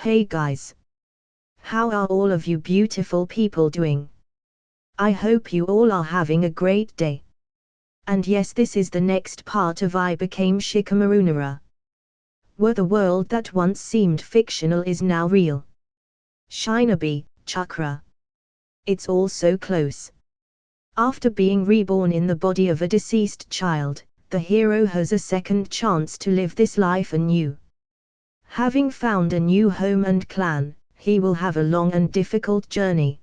Hey guys! How are all of you beautiful people doing? I hope you all are having a great day. And yes, this is the next part of I Became Shikamaru Nara, where the world that once seemed fictional is now real. Shinobi, chakra. It's all so close. After being reborn in the body of a deceased child, the hero has a second chance to live this life anew. Having found a new home and clan, he will have a long and difficult journey.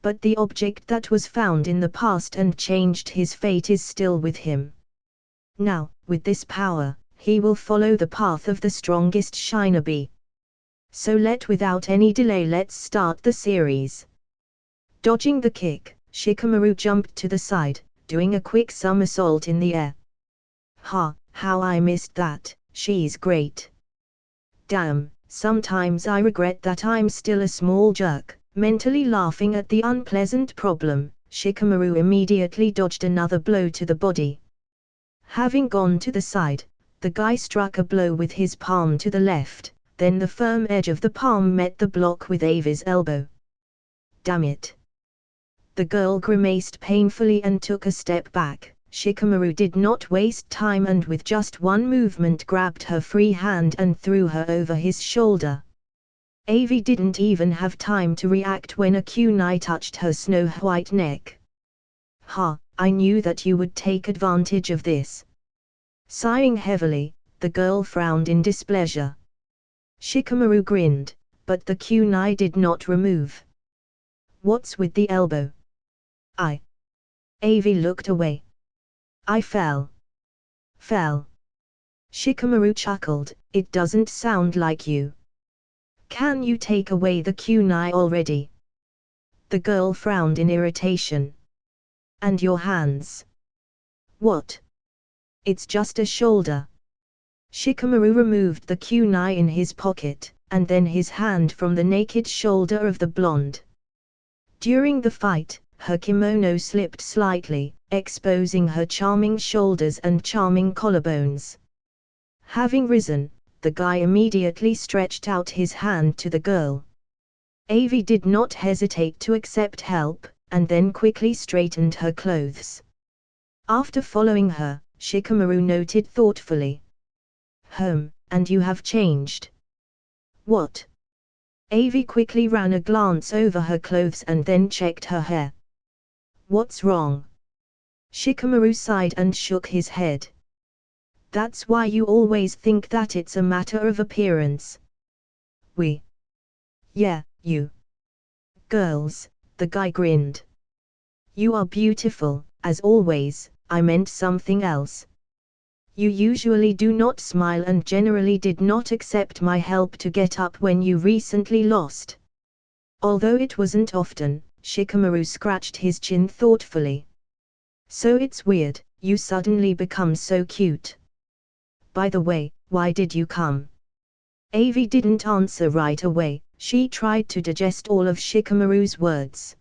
But the object that was found in the past and changed his fate is still with him. Now, with this power, he will follow the path of the strongest Shinobi. So without any delay, let's start the series. Dodging the kick, Shikamaru jumped to the side, doing a quick somersault in the air. Ha, how I missed that, she's great. Damn, sometimes I regret that I'm still a small jerk. Mentally laughing at the unpleasant problem, Shikamaru immediately dodged another blow to the body. Having gone to the side, the guy struck a blow with his palm to the left, then the firm edge of the palm met the block with Avi's elbow. Damn it! The girl grimaced painfully and took a step back. Shikamaru did not waste time and with just one movement grabbed her free hand and threw her over his shoulder. Avi didn't even have time to react when a kunai touched her snow-white neck. Ha, I knew that you would take advantage of this. Sighing heavily, the girl frowned in displeasure. Shikamaru grinned, but the kunai did not remove. What's with the elbow? Avi looked away. I fell. Shikamaru chuckled, it doesn't sound like you. Can you take away the kunai already? The girl frowned in irritation. And your hands? What? It's just a shoulder. Shikamaru removed the kunai in his pocket, and then his hand from the naked shoulder of the blonde. During the fight, her kimono slipped slightly, exposing her charming shoulders and charming collarbones. Having risen, the guy immediately stretched out his hand to the girl. Avi did not hesitate to accept help, and then quickly straightened her clothes. After following her, Shikamaru noted thoughtfully. And you have changed. What? Avi quickly ran a glance over her clothes and then checked her hair. What's wrong? Shikamaru sighed and shook his head. That's why you always think that it's a matter of appearance. Yeah, you. Girls, the guy grinned. You are beautiful, as always, I meant something else. You usually do not smile and generally did not accept my help to get up when you recently lost. Although it wasn't often, Shikamaru scratched his chin thoughtfully. So it's weird, you suddenly become so cute. By the way, why did you come? Avi didn't answer right away, she tried to digest all of Shikamaru's words.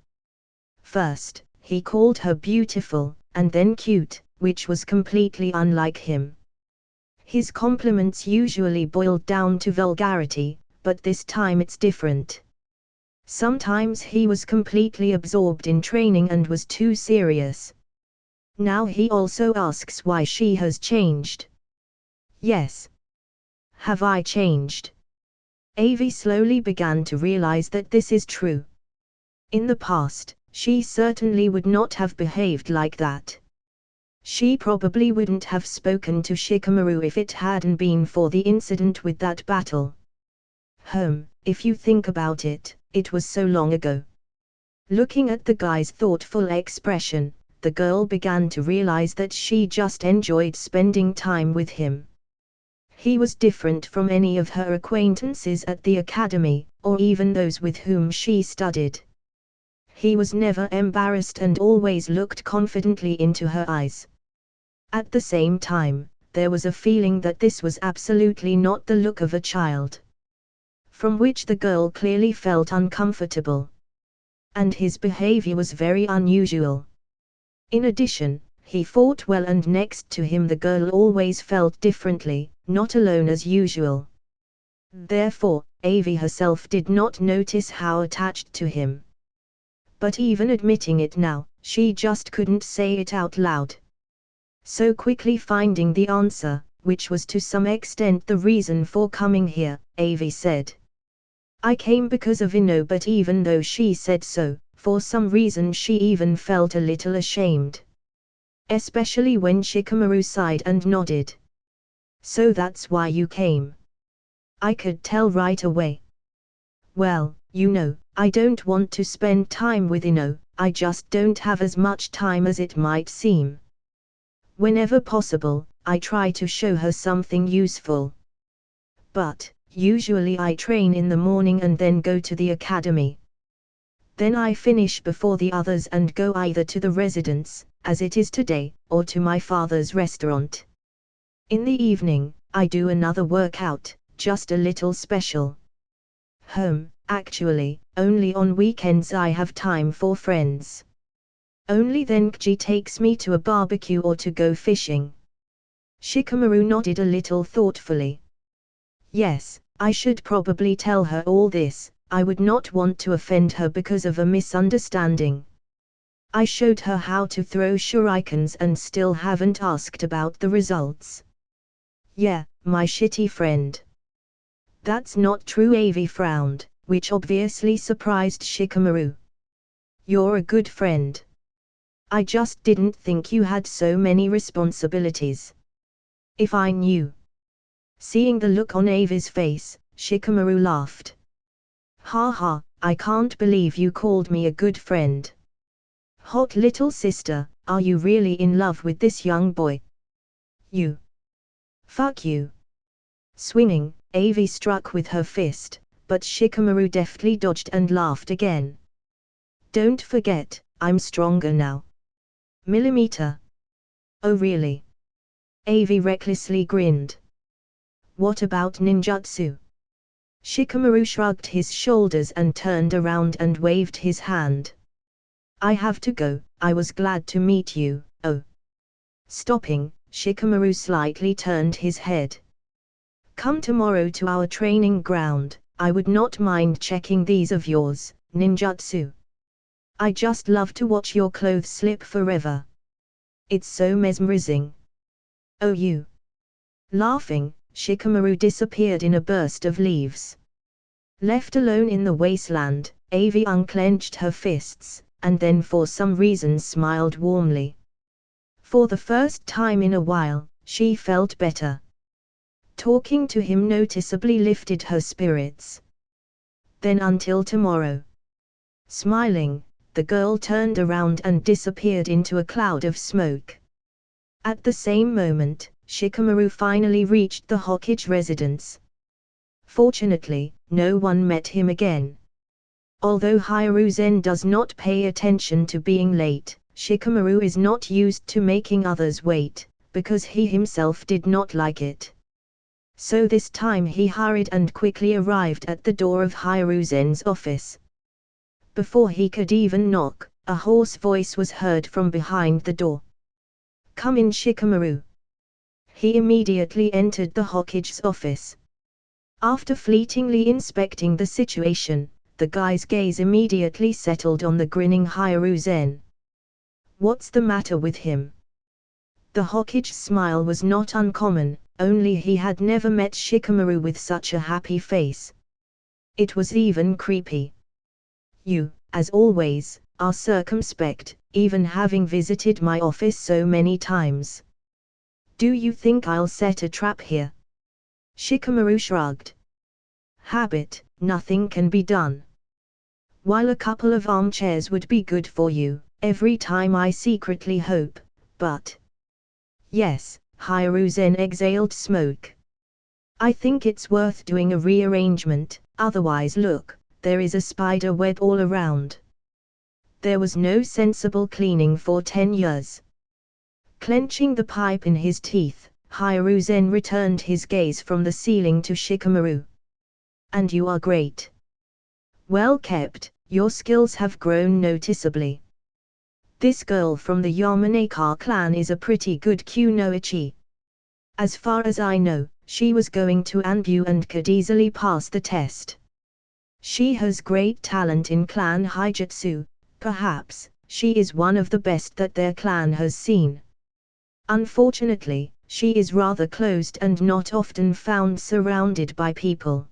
First, he called her beautiful, and then cute, which was completely unlike him. His compliments usually boiled down to vulgarity, but this time it's different. Sometimes he was completely absorbed in training and was too serious. Now he also asks why she has changed. Yes. Have I changed? Avi slowly began to realize that this is true. In the past, she certainly would not have behaved like that. She probably wouldn't have spoken to Shikamaru if it hadn't been for the incident with that battle. If you think about it, it was so long ago. Looking at the guy's thoughtful expression, the girl began to realize that she just enjoyed spending time with him. He was different from any of her acquaintances at the academy, or even those with whom she studied. He was never embarrassed and always looked confidently into her eyes. At the same time, there was a feeling that this was absolutely not the look of a child. From which the girl clearly felt uncomfortable. And his behavior was very unusual. In addition, he fought well and next to him the girl always felt differently, not alone as usual. Therefore, Avi herself did not notice how attached to him. But even admitting it now, she just couldn't say it out loud. So quickly finding the answer, which was to some extent the reason for coming here, Avi said. I came because of Anew, but even though she said so, for some reason she even felt a little ashamed. Especially when Shikamaru sighed and nodded. So that's why you came. I could tell right away. Well, I don't want to spend time with Anew, I just don't have as much time as it might seem. Whenever possible, I try to show her something useful. But, usually I train in the morning and then go to the academy. Then I finish before the others and go either to the residence, as it is today, or to my father's restaurant. In the evening, I do another workout, just a little special. Actually, only on weekends I have time for friends. Only then Kji takes me to a barbecue or to go fishing. Shikamaru nodded a little thoughtfully. Yes, I should probably tell her all this, I would not want to offend her because of a misunderstanding. I showed her how to throw shurikens and still haven't asked about the results. Yeah, my shitty friend. That's not true, Avi frowned, which obviously surprised Shikamaru. You're a good friend. I just didn't think you had so many responsibilities. If I knew. Seeing the look on Avi's face, Shikamaru laughed. Ha ha, I can't believe you called me a good friend. Hot little sister, are you really in love with this young boy? You. Fuck you. Swinging, Avi struck with her fist, but Shikamaru deftly dodged and laughed again. Don't forget, I'm stronger now. Millimeter. Oh really? Avi recklessly grinned. What about ninjutsu? Shikamaru shrugged his shoulders and turned around and waved his hand. I have to go, I was glad to meet you, oh. Stopping, Shikamaru slightly turned his head. Come tomorrow to our training ground, I would not mind checking these of yours, ninjutsu. I just love to watch your clothes slip forever. It's so mesmerizing. Oh you. Laughing, Shikamaru disappeared in a burst of leaves. Left alone in the wasteland, Avi unclenched her fists, and then for some reason smiled warmly. For the first time in a while, she felt better. Talking to him noticeably lifted her spirits. Then until tomorrow. Smiling, the girl turned around and disappeared into a cloud of smoke. At the same moment, Shikamaru finally reached the Hokage residence. Fortunately, no one met him again. Although Raizeenn does not pay attention to being late, Shikamaru is not used to making others wait, because he himself did not like it. So this time he hurried and quickly arrived at the door of Raizeen's office. Before he could even knock, a hoarse voice was heard from behind the door. Come in, Shikamaru. He immediately entered the Hokage's office. After fleetingly inspecting the situation, the guy's gaze immediately settled on the grinning Raizeenn. What's the matter with him? The Hokage's smile was not uncommon, only he had never met Shikamaru with such a happy face. It was even creepy. You, as always, are circumspect, even having visited my office so many times. Do you think I'll set a trap here? Shikamaru shrugged. Habit, nothing can be done. While a couple of armchairs would be good for you, every time I secretly hope, but... Yes, Raizeenn exhaled smoke. I think it's worth doing a rearrangement, otherwise look, there is a spider web all around. There was no sensible cleaning for 10 years. Clenching the pipe in his teeth, Raizeenn returned his gaze from the ceiling to Shikamaru. And you are great. Well kept, your skills have grown noticeably. This girl from the Yamanaka clan is a pretty good kunoichi. As far as I know, she was going to anew and could easily pass the test. She has great talent in clan Hijutsu, perhaps, she is one of the best that their clan has seen. Unfortunately, she is rather closed and not often found surrounded by people.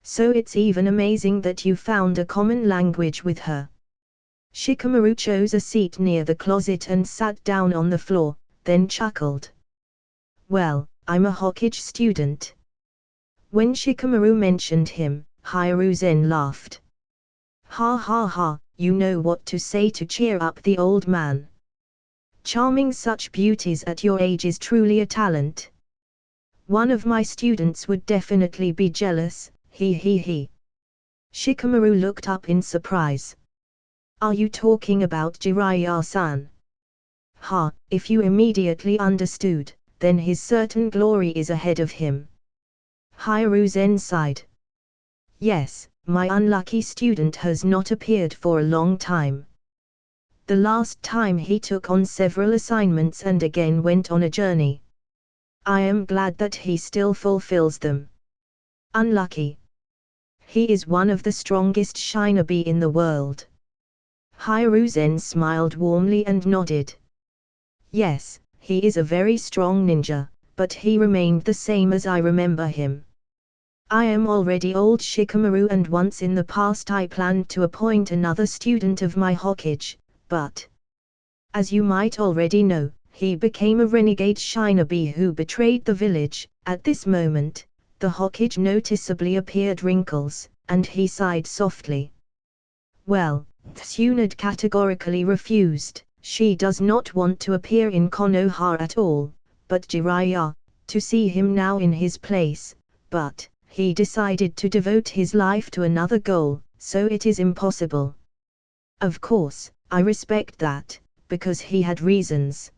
So it's even amazing that you found a common language with her. Shikamaru chose a seat near the closet and sat down on the floor, then chuckled. Well, I'm a Hokage student. When Shikamaru mentioned him, Raizeenn laughed. Ha ha ha, you know what to say to cheer up the old man. Charming such beauties at your age is truly a talent. One of my students would definitely be jealous, he. Shikamaru looked up in surprise. Are you talking about Jiraiya-san? Ha, if you immediately understood, then his certain glory is ahead of him. Raizeenn sighed. Yes, my unlucky student has not appeared for a long time. The last time he took on several assignments and again went on a journey. I am glad that he still fulfills them. Unlucky. He is one of the strongest shinobi in the world. Raizeenn smiled warmly and nodded. Yes, he is a very strong ninja, but he remained the same as I remember him. I am already old Shikamaru and once in the past I planned to appoint another student of my Hokage, but, as you might already know, he became a renegade shinobi who betrayed the village. At this moment, the Hokage noticeably appeared wrinkles, and he sighed softly. Well, Tsunade categorically refused. She does not want to appear in Konoha at all, but Jiraiya, to see him now in his place, but he decided to devote his life to another goal, so it is impossible. Of course, I respect that, because he had reasons.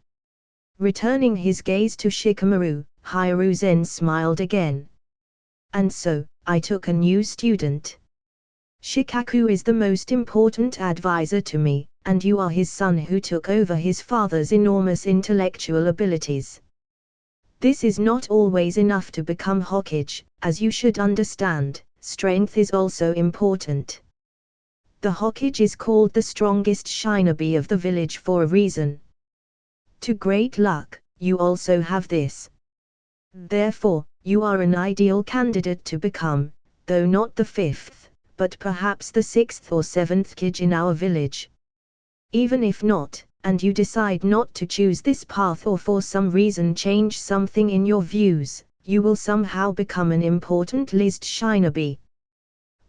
Returning his gaze to Shikamaru, Raizeenn smiled again. And so, I took a new student. Shikaku is the most important advisor to me, and you are his son who took over his father's enormous intellectual abilities. This is not always enough to become Hokage, as you should understand, strength is also important. The Hokage is called the strongest shinobi of the village for a reason. To great luck, you also have this. Therefore, you are an ideal candidate to become, though not the 5th, but perhaps the 6th or 7th Hokage in our village. Even if not, and you decide not to choose this path or for some reason change something in your views, you will somehow become an important list shinobi.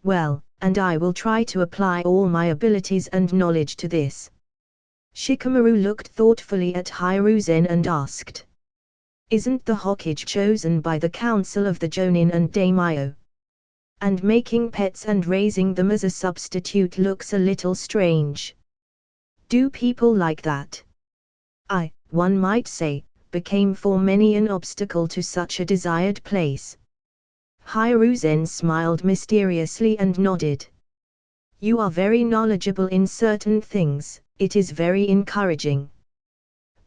Well, and I will try to apply all my abilities and knowledge to this. Shikamaru looked thoughtfully at Raizeenn and asked. Isn't the Hokage chosen by the Council of the Jonin and Daimyo? And making pets and raising them as a substitute looks a little strange. Do people like that? One might say, became for many an obstacle to such a desired place. Raizeenn smiled mysteriously and nodded. You are very knowledgeable in certain things, it is very encouraging.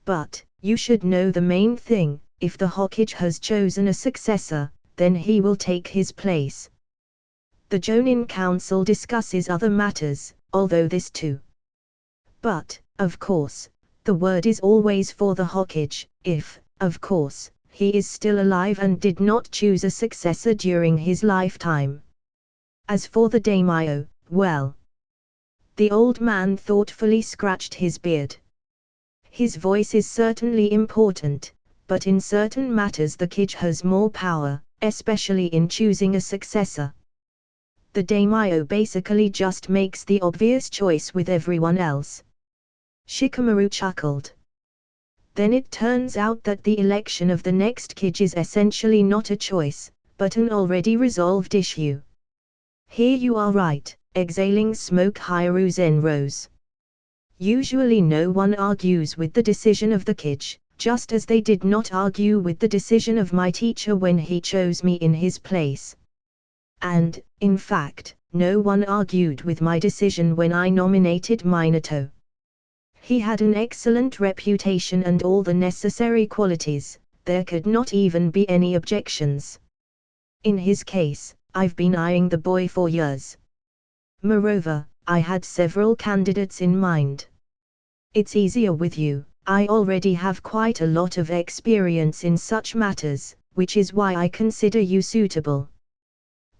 But, you should know the main thing, if the Hokage has chosen a successor, then he will take his place. The Jonin Council discusses other matters, although this too. But, of course, the word is always for the Hokage, if, of course, he is still alive and did not choose a successor during his lifetime. As for the daimyo, well. The old man thoughtfully scratched his beard. His voice is certainly important, but in certain matters the Hokage has more power, especially in choosing a successor. The daimyo basically just makes the obvious choice with everyone else. Shikamaru chuckled. Then it turns out that the election of the next Hokage is essentially not a choice, but an already resolved issue. Here you are right, exhaling smoke. Raizeenn rose. Usually no one argues with the decision of the Hokage, just as they did not argue with the decision of my teacher when he chose me in his place. And, in fact, no one argued with my decision when I nominated Minato. He had an excellent reputation and all the necessary qualities, there could not even be any objections. In his case, I've been eyeing the boy for years. Moreover, I had several candidates in mind. It's easier with you. I already have quite a lot of experience in such matters, which is why I consider you suitable.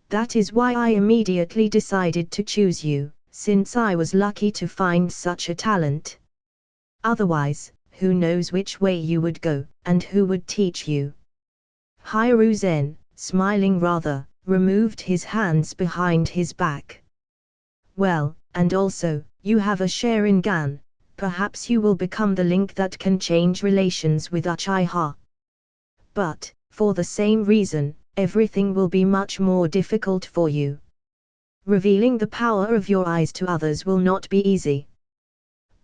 That is why I immediately decided to choose you, since I was lucky to find such a talent. Otherwise, who knows which way you would go, and who would teach you. Raizeenn, smiling rather, removed his hands behind his back. Well, and also, you have a share in Gan. Perhaps you will become the link that can change relations with Uchiha. But, for the same reason, everything will be much more difficult for you. Revealing the power of your eyes to others will not be easy.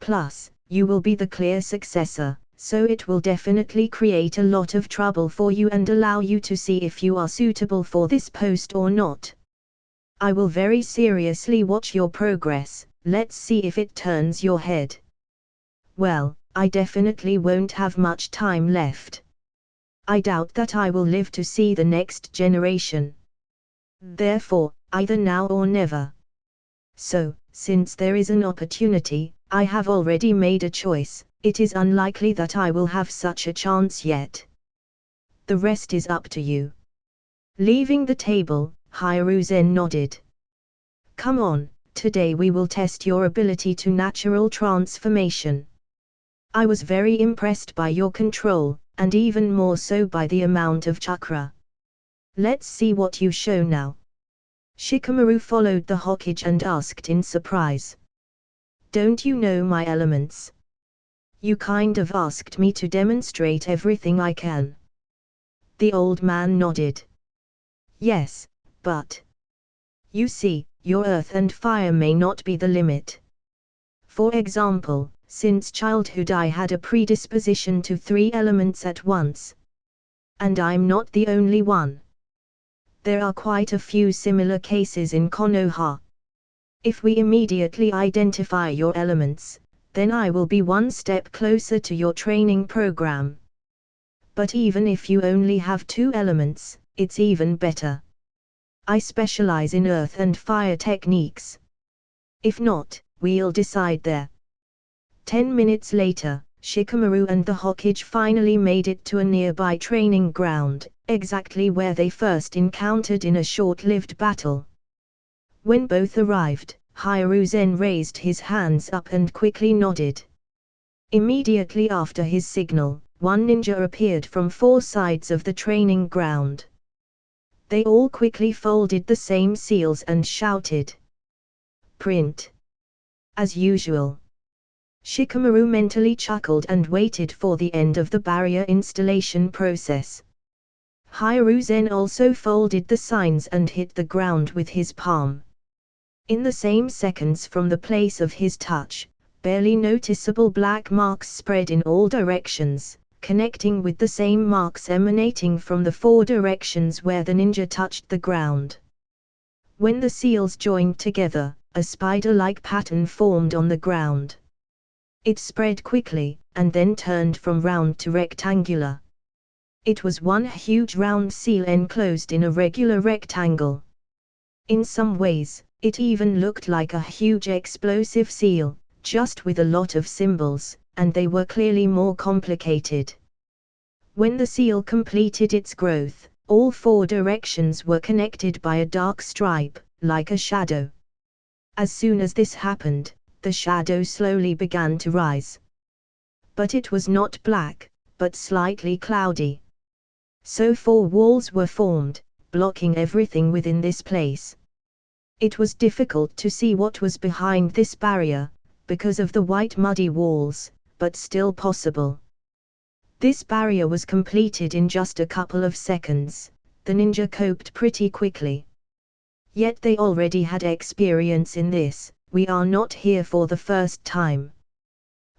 Plus, you will be the clear successor, so it will definitely create a lot of trouble for you and allow you to see if you are suitable for this post or not. I will very seriously watch your progress. Let's see if it turns your head. Well, I definitely won't have much time left. I doubt that I will live to see the next generation. Therefore, either now or never. So, since there is an opportunity, I have already made a choice. It is unlikely that I will have such a chance yet. The rest is up to you. Leaving the table, Raizeenn nodded. Come on, today we will test your ability to natural transformation. I was very impressed by your control, and even more so by the amount of chakra. Let's see what you show now. Shikamaru followed the Hokage and asked in surprise. Don't you know my elements? You kind of asked me to demonstrate everything I can. The old man nodded. Yes, but you see, your earth and fire may not be the limit. For example, since childhood I had a predisposition to 3 elements at once. And I'm not the only one. There are quite a few similar cases in Konoha. If we immediately identify your elements, then I will be one step closer to your training program. But even if you only have 2 elements, it's even better. I specialize in earth and fire techniques. If not, we'll decide there. 10 minutes later, Shikamaru and the Hokage finally made it to a nearby training ground, exactly where they first encountered in a short-lived battle. When both arrived, Raizeenn raised his hands up and quickly nodded. Immediately after his signal, one ninja appeared from 4 sides of the training ground. They all quickly folded the same seals and shouted. Print. As usual. Shikamaru mentally chuckled and waited for the end of the barrier installation process. Raizeenn also folded the signs and hit the ground with his palm. In the same seconds from the place of his touch, barely noticeable black marks spread in all directions, connecting with the same marks emanating from the 4 directions where the ninja touched the ground. When the seals joined together, a spider-like pattern formed on the ground. It spread quickly, and then turned from round to rectangular. It was one huge round seal enclosed in a regular rectangle. In some ways, it even looked like a huge explosive seal, just with a lot of symbols, and they were clearly more complicated. When the seal completed its growth, all 4 directions were connected by a dark stripe, like a shadow. As soon as this happened, the shadow slowly began to rise. But it was not black, but slightly cloudy. So 4 walls were formed, blocking everything within this place. It was difficult to see what was behind this barrier, because of the white muddy walls, but still possible. This barrier was completed in just a couple of seconds. The ninja coped pretty quickly. Yet they already had experience in this. We are not here for the first time.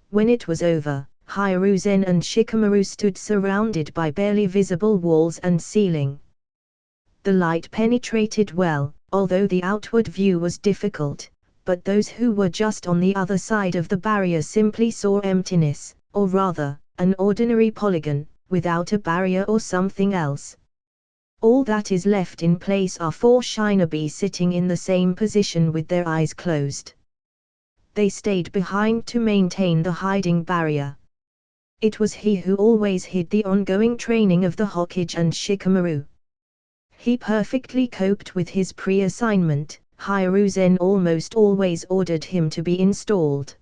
When it was over, Raizeenn and Shikamaru stood surrounded by barely visible walls and ceiling. The light penetrated well, although the outward view was difficult, but those who were just on the other side of the barrier simply saw emptiness, or rather, an ordinary polygon, without a barrier or something else. All that is left in place are 4 Shinobi sitting in the same position with their eyes closed. They stayed behind to maintain the hiding barrier. It was he who always hid the ongoing training of the Hokage and Shikamaru. He perfectly coped with his pre-assignment. Raizeenn almost always ordered him to be installed.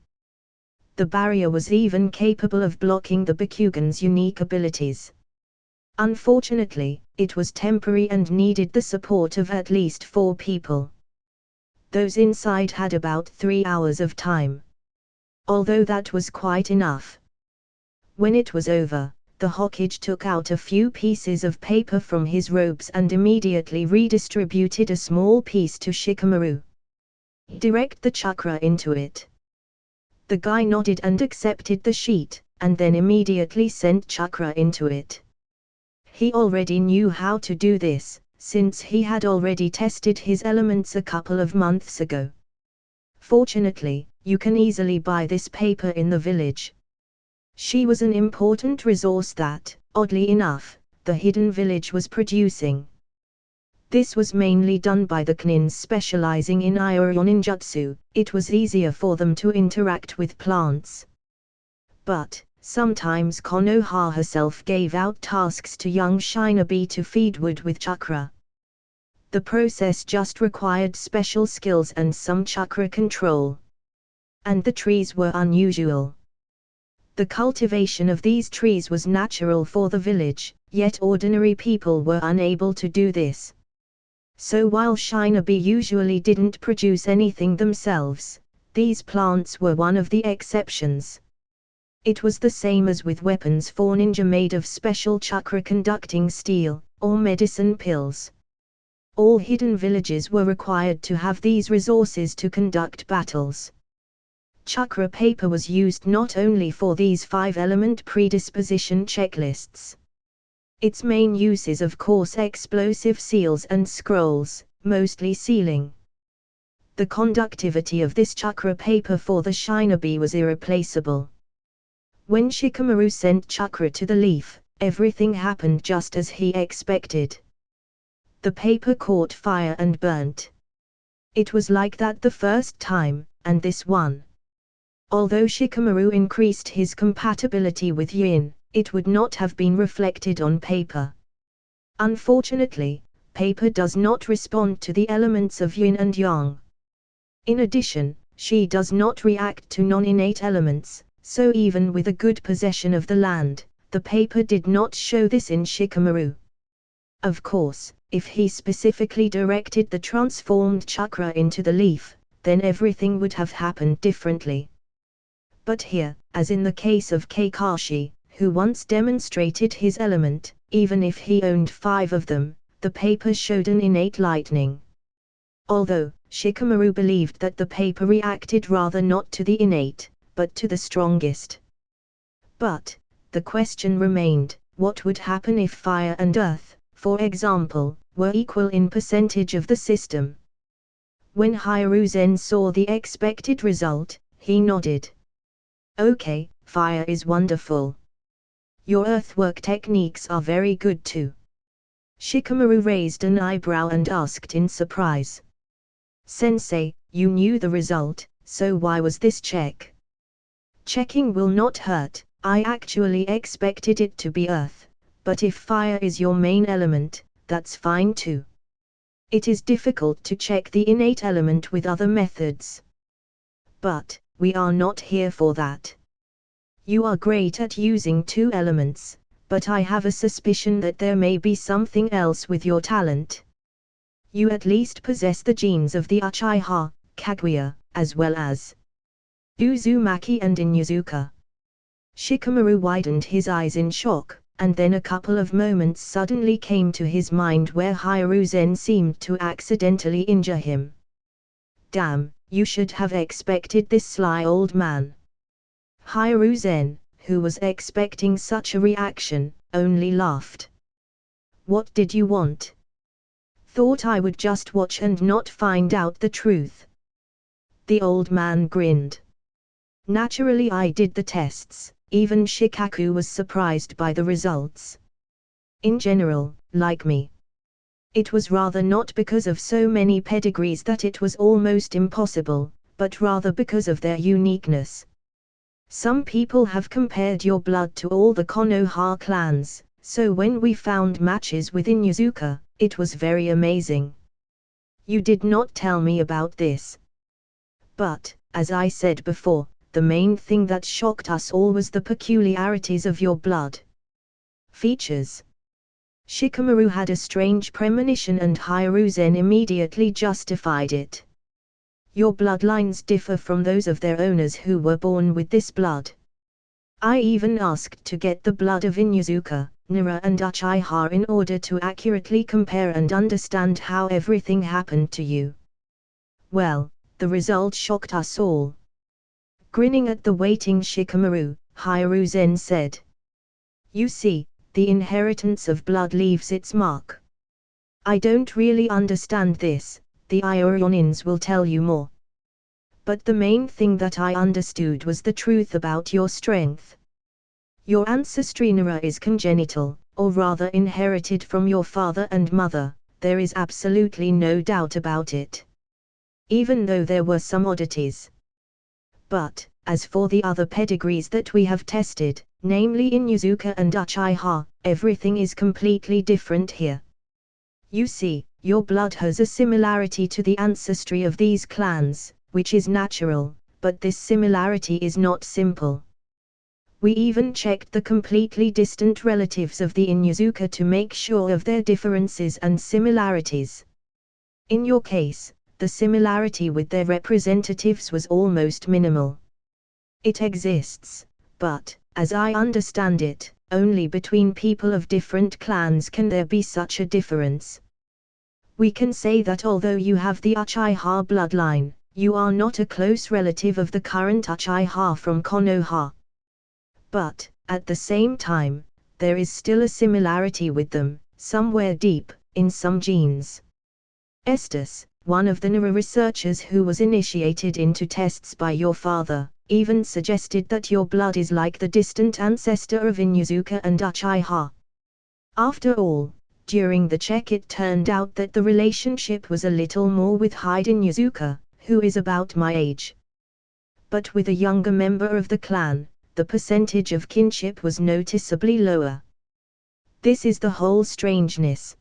The barrier was even capable of blocking the Bakugan's unique abilities. Unfortunately, it was temporary and needed the support of at least 4 people. Those inside had about 3 hours of time. Although that was quite enough. When it was over, the Hokage took out a few pieces of paper from his robes and immediately redistributed a small piece to Shikamaru. Direct the chakra into it. The guy nodded and accepted the sheet, and then immediately sent chakra into it. He already knew how to do this, since he had already tested his elements a couple of months ago. Fortunately, you can easily buy this paper in the village. She was an important resource that, oddly enough, the hidden village was producing. This was mainly done by the knins specializing in Iron ninjutsu. It was easier for them to interact with plants. But, sometimes Konoha herself gave out tasks to young Shinobi to feed wood with chakra. The process just required special skills and some chakra control. And the trees were unusual. The cultivation of these trees was natural for the village, yet ordinary people were unable to do this. So while Shinobi usually didn't produce anything themselves, these plants were one of the exceptions. It was the same as with weapons for ninja made of special chakra-conducting steel, or medicine pills. All hidden villages were required to have these resources to conduct battles. Chakra paper was used not only for these 5-element predisposition checklists. Its main use is of course explosive seals and scrolls, mostly sealing. The conductivity of this chakra paper for the Shinobi was irreplaceable. When Shikamaru sent chakra to the leaf, everything happened just as he expected. The paper caught fire and burnt. It was like that the first time, and this one. Although Shikamaru increased his compatibility with yin, it would not have been reflected on paper. Unfortunately, paper does not respond to the elements of yin and yang. In addition, she does not react to non-innate elements, so even with a good possession of the land, the paper did not show this in Shikamaru. Of course, if he specifically directed the transformed chakra into the leaf, then everything would have happened differently. But here, as in the case of Kakashi, who once demonstrated his element, even if he owned 5 of them, the paper showed an innate lightning. Although, Shikamaru believed that the paper reacted rather not to the innate, but to the strongest. But, the question remained, what would happen if fire and earth, for example, were equal in percentage of the system? When Raizeenn saw the expected result, he nodded. Okay, fire is wonderful. Your earthwork techniques are very good too. Shikamaru raised an eyebrow and asked in surprise. Sensei, you knew the result, so why was this check? Checking will not hurt. I actually expected it to be earth, but if fire is your main element, that's fine too. It is difficult to check the innate element with other methods. But, we are not here for that. You are great at using 2 elements, but I have a suspicion that there may be something else with your talent. You at least possess the genes of the Uchiha, Kaguya, as well as Uzumaki and Inuzuka. Shikamaru widened his eyes in shock, and then a couple of moments suddenly came to his mind where Raizeenn seemed to accidentally injure him. Damn, you should have expected this, sly old man. Raizeenn, who was expecting such a reaction, only laughed. What did you want? Thought I would just watch and not find out the truth. The old man grinned. Naturally I did the tests, even Shikaku was surprised by the results. In general, like me, it was rather not because of so many pedigrees that it was almost impossible, but rather because of their uniqueness. Some people have compared your blood to all the Konoha clans, so when we found matches within Inuzuka, it was very amazing. You did not tell me about this. But, as I said before, the main thing that shocked us all was the peculiarities of your blood features. Shikamaru had a strange premonition and Raizeenn immediately justified it. Your bloodlines differ from those of their owners who were born with this blood. I even asked to get the blood of Inuzuka, Nara and Uchiha in order to accurately compare and understand how everything happened to you. Well, the result shocked us all. Grinning at the waiting Shikamaru, Raizeenn said, "You see, the inheritance of blood leaves its mark. I don't really understand this, the Ioronins will tell you more. But the main thing that I understood was the truth about your strength. Your ancestry Nara is congenital, or rather inherited from your father and mother, there is absolutely no doubt about it. Even though there were some oddities. But, as for the other pedigrees that we have tested, namely Inuzuka and Uchiha, everything is completely different here. You see, your blood has a similarity to the ancestry of these clans, which is natural, but this similarity is not simple. We even checked the completely distant relatives of the Inuzuka to make sure of their differences and similarities. In your case, the similarity with their representatives was almost minimal. It exists, but, as I understand it, only between people of different clans can there be such a difference. We can say that although you have the Uchiha bloodline, you are not a close relative of the current Uchiha from Konoha. But, at the same time, there is still a similarity with them, somewhere deep, in some genes." Estes, one of the Nara researchers who was initiated into tests by your father, even suggested that your blood is like the distant ancestor of Inuzuka and Uchiha. After all, during the check it turned out that the relationship was a little more with Hyde Inuzuka, who is about my age. But with a younger member of the clan, the percentage of kinship was noticeably lower. This is the whole strangeness.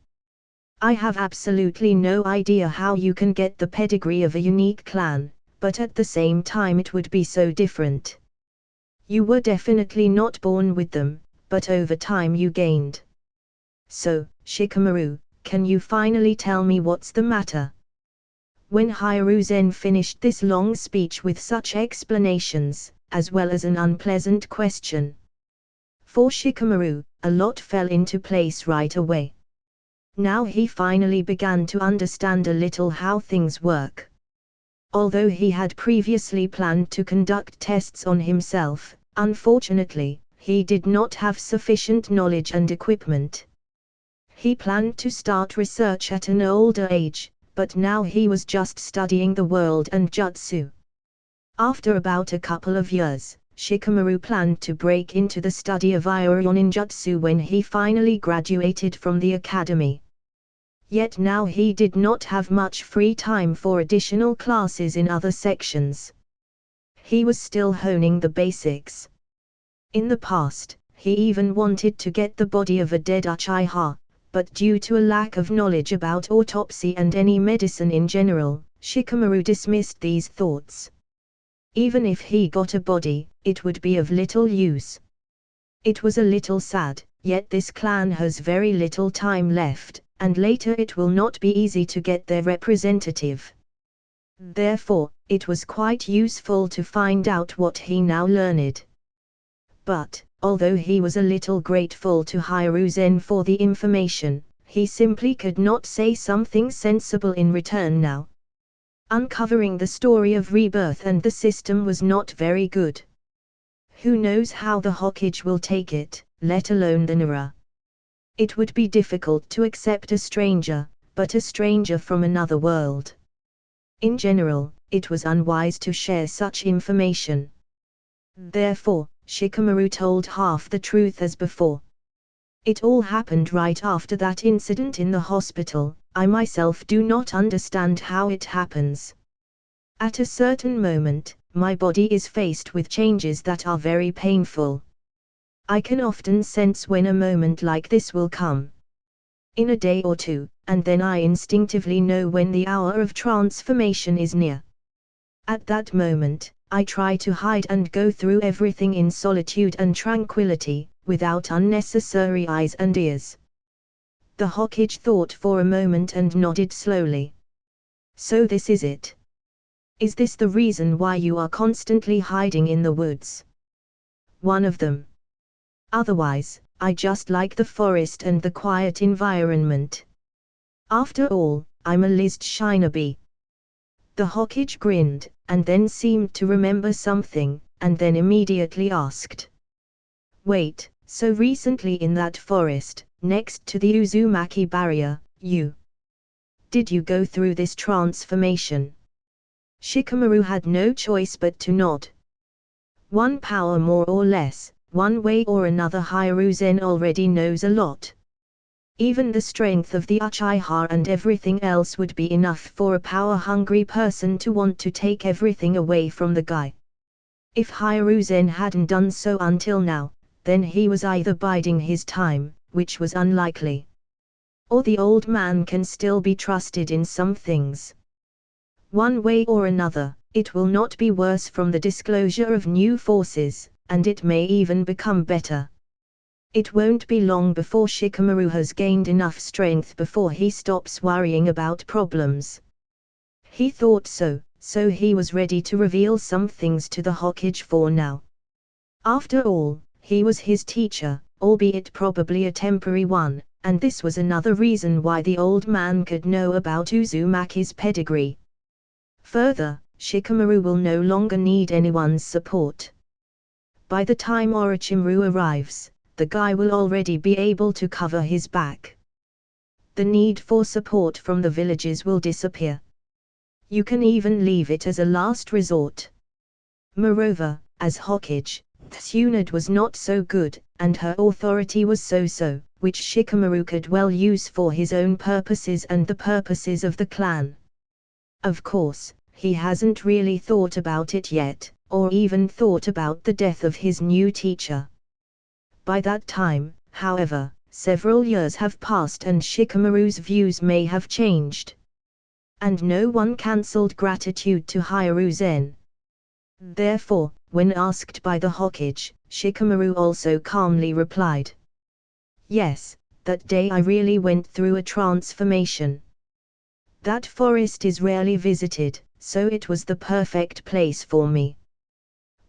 I have absolutely no idea how you can get the pedigree of a unique clan, but at the same time it would be so different. You were definitely not born with them, but over time you gained. So, Shikamaru, can you finally tell me what's the matter? When Raizeenn finished this long speech with such explanations, as well as an unpleasant question. For Shikamaru, a lot fell into place right away. Now he finally began to understand a little how things work. Although he had previously planned to conduct tests on himself, unfortunately, he did not have sufficient knowledge and equipment. He planned to start research at an older age, but now he was just studying the world and jutsu. After about a couple of years, Shikamaru planned to break into the study of Ioron Jutsu when he finally graduated from the academy. Yet now he did not have much free time for additional classes in other sections. He was still honing the basics. In the past, he even wanted to get the body of a dead Uchiha, but due to a lack of knowledge about autopsy and any medicine in general, Shikamaru dismissed these thoughts. Even if he got a body, it would be of little use. It was a little sad, yet this clan has very little time left, and later it will not be easy to get their representative. Therefore, it was quite useful to find out what he now learned. But, although he was a little grateful to Raizeenn for the information, he simply could not say something sensible in return now. Uncovering the story of rebirth and the system was not very good. Who knows how the Hokage will take it, let alone the Nara. It would be difficult to accept a stranger, but a stranger from another world. In general, it was unwise to share such information. Therefore, Shikamaru told half the truth as before. It all happened right after that incident in the hospital. I myself do not understand how it happens. At a certain moment, my body is faced with changes that are very painful. I can often sense when a moment like this will come. In a day or two, and then I instinctively know when the hour of transformation is near. At that moment, I try to hide and go through everything in solitude and tranquility, without unnecessary eyes and ears. The Hokage thought for a moment and nodded slowly. So this is it. Is this the reason why you are constantly hiding in the woods? One of them. Otherwise, I just like the forest and the quiet environment. After all, I'm a lizard Shinobi. The Hokage grinned, and then seemed to remember something, and then immediately asked. Wait, so recently in that forest, next to the Uzumaki barrier, did you go through this transformation? Shikamaru had no choice but to nod. One power more or less, one way or another. Raizeenn already knows a lot. Even the strength of the Uchiha and everything else would be enough for a power-hungry person to want to take everything away from the guy. If Raizeenn hadn't done so until now, then he was either biding his time, which was unlikely. Or the old man can still be trusted in some things. One way or another, it will not be worse from the disclosure of new forces, and it may even become better. It won't be long before Shikamaru has gained enough strength before he stops worrying about problems. He thought so he was ready to reveal some things to the Hokage for now. After all, he was his teacher, albeit probably a temporary one, and this was another reason why the old man could know about Uzumaki's pedigree. Further, Shikamaru will no longer need anyone's support. By the time Orochimaru arrives, the guy will already be able to cover his back. The need for support from the villages will disappear. You can even leave it as a last resort. Moreover, as Hokage, Tsunade was not so good, and her authority was so-so, which Shikamaru could well use for his own purposes and the purposes of the clan. Of course, he hasn't really thought about it yet, or even thought about the death of his new teacher. By that time, however, several years have passed and Shikamaru's views may have changed. And no one cancelled gratitude to Raizeenn. Therefore, when asked by the Hokage, Shikamaru also calmly replied. Yes, that day I really went through a transformation. That forest is rarely visited, so it was the perfect place for me.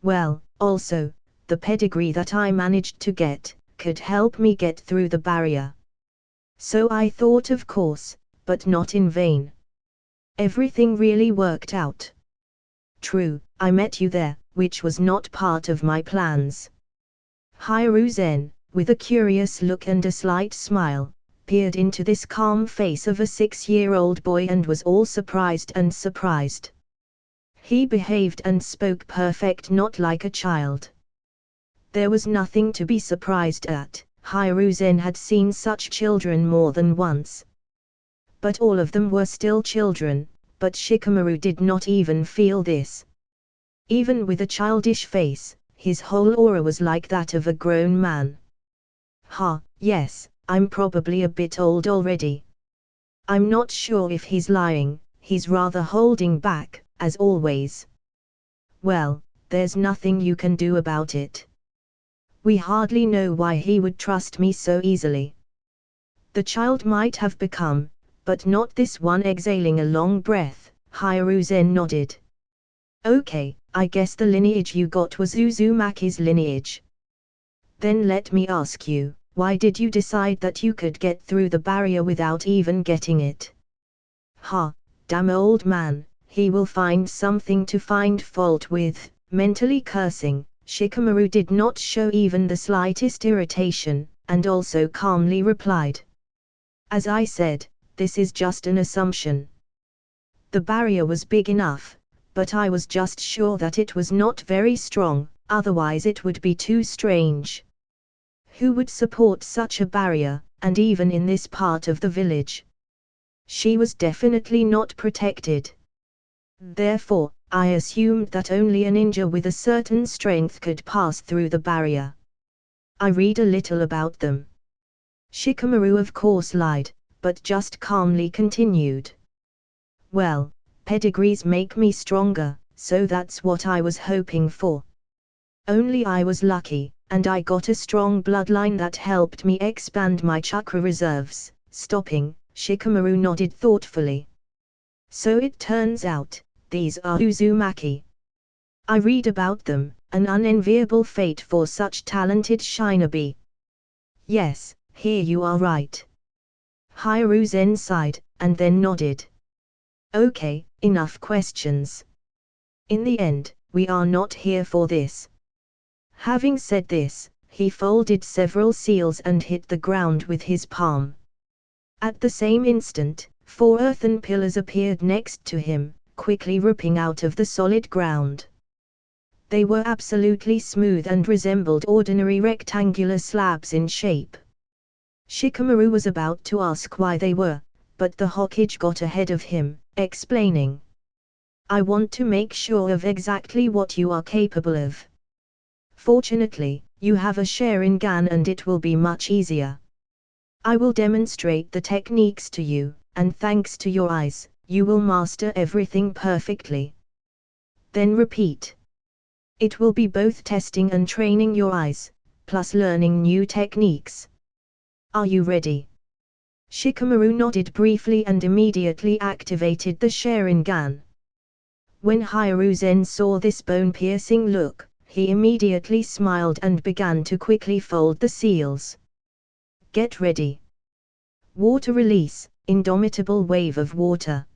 Well, also, the pedigree that I managed to get, could help me get through the barrier. So I thought, of course, but not in vain. Everything really worked out. True, I met you there, which was not part of my plans. Raizeenn, with a curious look and a slight smile, peered into this calm face of a 6-year-old boy and was all surprised and surprised. He behaved and spoke perfect, not like a child. There was nothing to be surprised at. Raizeenn had seen such children more than once. But all of them were still children, but Shikamaru did not even feel this. Even with a childish face, his whole aura was like that of a grown man. Yes, I'm probably a bit old already. I'm not sure if he's lying, he's rather holding back, as always. Well, there's nothing you can do about it. We hardly know why he would trust me so easily. The child might have become, but not this one. Exhaling a long breath, Raizeenn nodded. Okay, I guess the lineage you got was Uzumaki's lineage. Then let me ask you, why did you decide that you could get through the barrier without even getting it? Damn old man, he will find something to find fault with. Mentally cursing, Shikamaru did not show even the slightest irritation, and also calmly replied. As I said, this is just an assumption. The barrier was big enough, but I was just sure that it was not very strong, otherwise it would be too strange. Who would support such a barrier, and even in this part of the village? She was definitely not protected. Therefore, I assumed that only a ninja with a certain strength could pass through the barrier. I read a little about them. Shikamaru of course lied, but just calmly continued. Well, pedigrees make me stronger, so that's what I was hoping for. Only I was lucky, and I got a strong bloodline that helped me expand my chakra reserves. Stopping, Shikamaru nodded thoughtfully. So it turns out, these are Uzumaki. I read about them, an unenviable fate for such talented shinobi. Yes, here you are right. Raizeenn sighed, and then nodded. Okay, enough questions. In the end, we are not here for this. Having said this, he folded several seals and hit the ground with his palm. At the same instant, 4 earthen pillars appeared next to him, quickly ripping out of the solid ground. They were absolutely smooth and resembled ordinary rectangular slabs in shape. Shikamaru was about to ask why they were, but the Hokage got ahead of him, explaining. I want to make sure of exactly what you are capable of. Fortunately, you have a Sharingan and it will be much easier. I will demonstrate the techniques to you, and thanks to your eyes, you will master everything perfectly. Then repeat. It will be both testing and training your eyes, plus learning new techniques. Are you ready? Shikamaru nodded briefly and immediately activated the Sharingan. When Raizeenn saw this bone-piercing look, he immediately smiled and began to quickly fold the seals. Get ready. Water release, indomitable wave of water.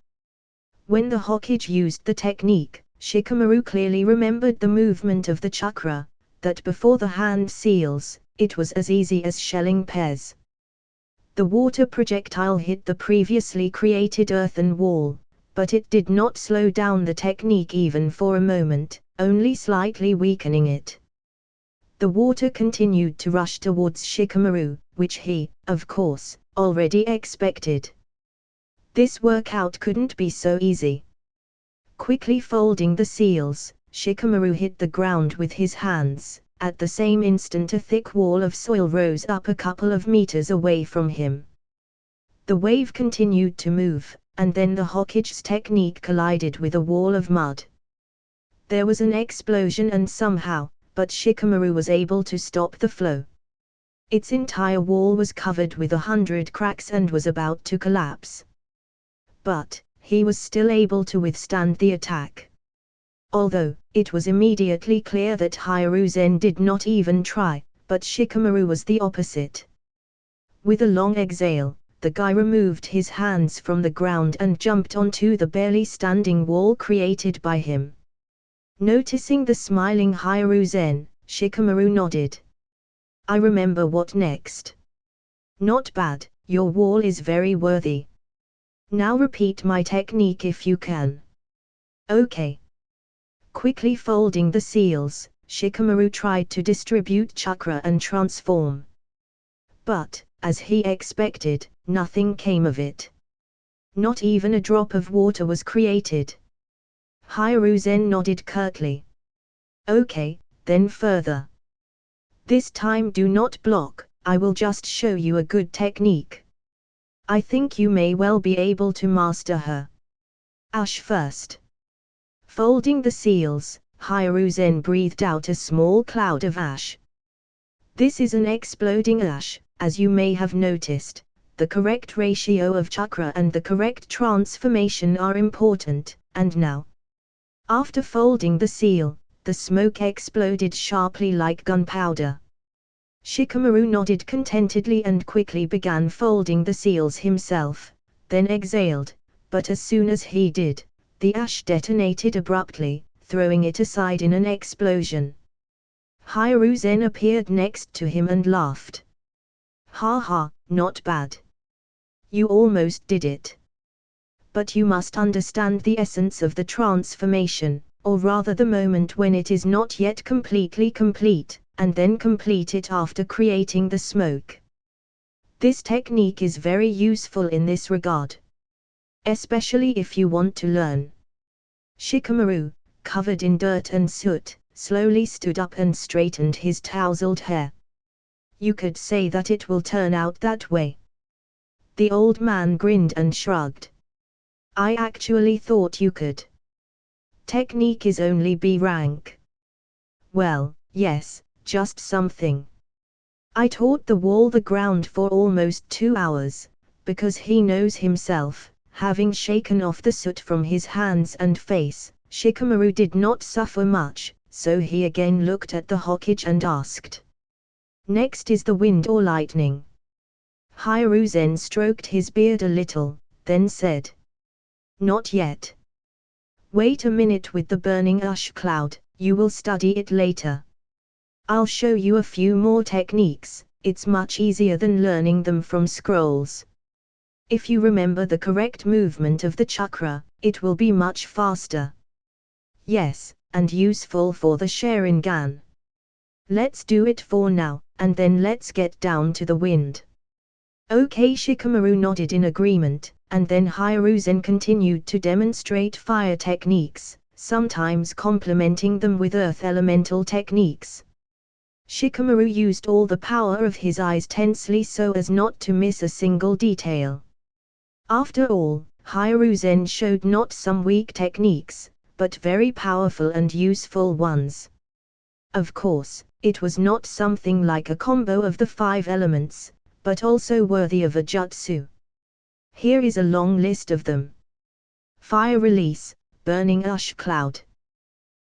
When the Hokage used the technique, Shikamaru clearly remembered the movement of the chakra, that before the hand seals, it was as easy as shelling pears. The water projectile hit the previously created earthen wall, but it did not slow down the technique even for a moment, only slightly weakening it. The water continued to rush towards Shikamaru, which he, of course, already expected. This workout couldn't be so easy. Quickly folding the seals, Shikamaru hit the ground with his hands. At the same instant a thick wall of soil rose up a couple of meters away from him. The wave continued to move, and then the Hokage's technique collided with a wall of mud. There was an explosion and somehow, but Shikamaru was able to stop the flow. Its entire wall was covered with 100 cracks and was about to collapse. But, he was still able to withstand the attack. Although, it was immediately clear that Raizeenn did not even try, but Shikamaru was the opposite. With a long exhale, the guy removed his hands from the ground and jumped onto the barely standing wall created by him. Noticing the smiling Raizeenn, Shikamaru nodded. I remember what next. Not bad, your wall is very worthy. Now repeat my technique if you can. Okay. Quickly folding the seals, Shikamaru tried to distribute chakra and transform. But, as he expected, nothing came of it. Not even a drop of water was created. Raizeenn nodded curtly. Okay, then further. This time do not block, I will just show you a good technique. I think you may well be able to master her. Ash first. Folding the seals, Raizeenn breathed out a small cloud of ash. This is an exploding ash, as you may have noticed. The correct ratio of chakra and the correct transformation are important, and now. After folding the seal, the smoke exploded sharply like gunpowder. Shikamaru nodded contentedly and quickly began folding the seals himself, then exhaled, but as soon as he did, the ash detonated abruptly, throwing it aside in an explosion. Raizeenn appeared next to him and laughed. Ha ha, not bad. You almost did it. But you must understand the essence of the transformation, or rather the moment when it is not yet completely complete, and then complete it after creating the smoke. This technique is very useful in this regard, especially if you want to learn. Shikamaru, covered in dirt and soot, slowly stood up and straightened his tousled hair. You could say that it will turn out that way. The old man grinned and shrugged. I actually thought you could. Technique is only B rank. Well, yes, just something. I taught the wall the ground for almost 2 hours, because he knows himself, having shaken off the soot from his hands and face, Shikamaru did not suffer much, so he again looked at the Hokage and asked. Next is the wind or lightning. Raizeenn stroked his beard a little, then said. Not yet. Wait a minute with the burning ash cloud, you will study it later. I'll show you a few more techniques, it's much easier than learning them from scrolls. If you remember the correct movement of the chakra, it will be much faster. Yes, and useful for the Sharingan. Let's do it for now, and then let's get down to the wind. Okay, Shikamaru nodded in agreement, and then Raizeenn continued to demonstrate fire techniques, sometimes complementing them with earth elemental techniques. Shikamaru used all the power of his eyes tensely so as not to miss a single detail. After all, Raizeenn showed not some weak techniques, but very powerful and useful ones. Of course, it was not something like a combo of the 5 elements, but also worthy of a jutsu. Here is a long list of them. Fire release, burning ash cloud.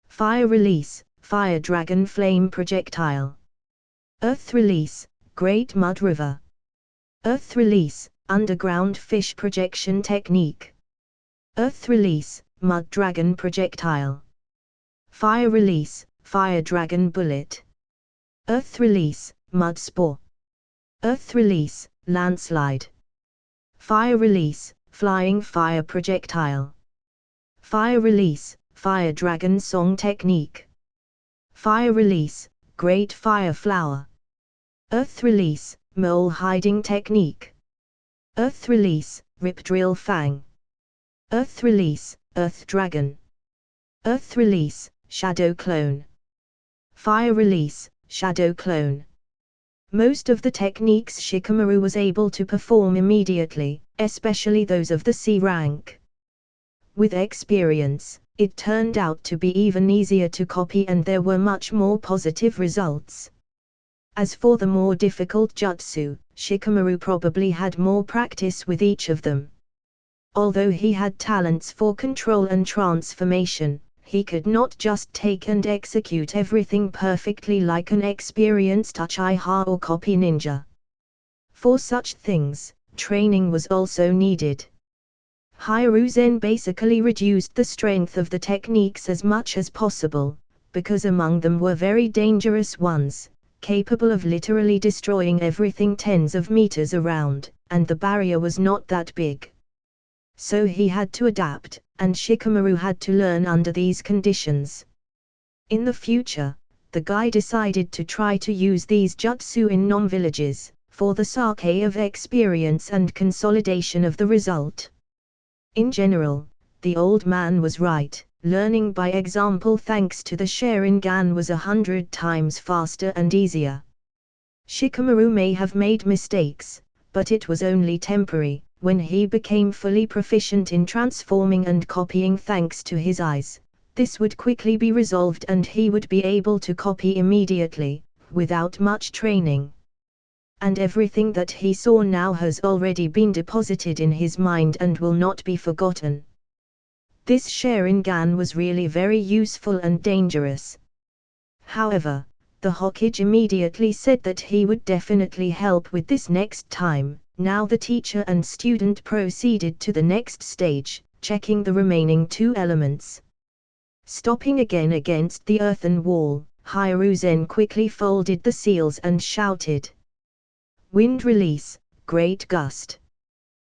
Fire release, fire dragon flame projectile. Earth release, great mud river. Earth release, underground fish projection technique. Earth release, mud dragon projectile. Fire release, fire dragon bullet. Earth release, mud spore. Earth release, landslide. Fire release, flying fire projectile. Fire release, fire dragon song technique. Fire release, great fire flower. Earth release, mole hiding technique. Earth release, rip drill fang. Earth release, earth dragon. Earth release, shadow clone. Fire release, shadow clone. Most of the techniques Shikamaru was able to perform immediately, especially those of the C rank. With experience, it turned out to be even easier to copy and there were much more positive results. As for the more difficult jutsu, Shikamaru probably had more practice with each of them. Although he had talents for control and transformation, he could not just take and execute everything perfectly like an experienced Uchiha or copy ninja. For such things, training was also needed. Raizeenn basically reduced the strength of the techniques as much as possible, because among them were very dangerous ones, capable of literally destroying everything tens of meters around, and the barrier was not that big. So he had to adapt, and Shikamaru had to learn under these conditions. In the future, the guy decided to try to use these jutsu in non-villages, for the sake of experience and consolidation of the result. In general, the old man was right, learning by example thanks to the Sharingan was 100 times faster and easier. Shikamaru may have made mistakes, but it was only temporary. When he became fully proficient in transforming and copying thanks to his eyes, this would quickly be resolved and he would be able to copy immediately, without much training. And everything that he saw now has already been deposited in his mind and will not be forgotten. This Sharingan was really very useful and dangerous. However, the Hokage immediately said that he would definitely help with this next time. Now the teacher and student proceeded to the next stage, checking the remaining 2 elements. Stopping again against the earthen wall, Raizeenn quickly folded the seals and shouted. Wind release, great gust.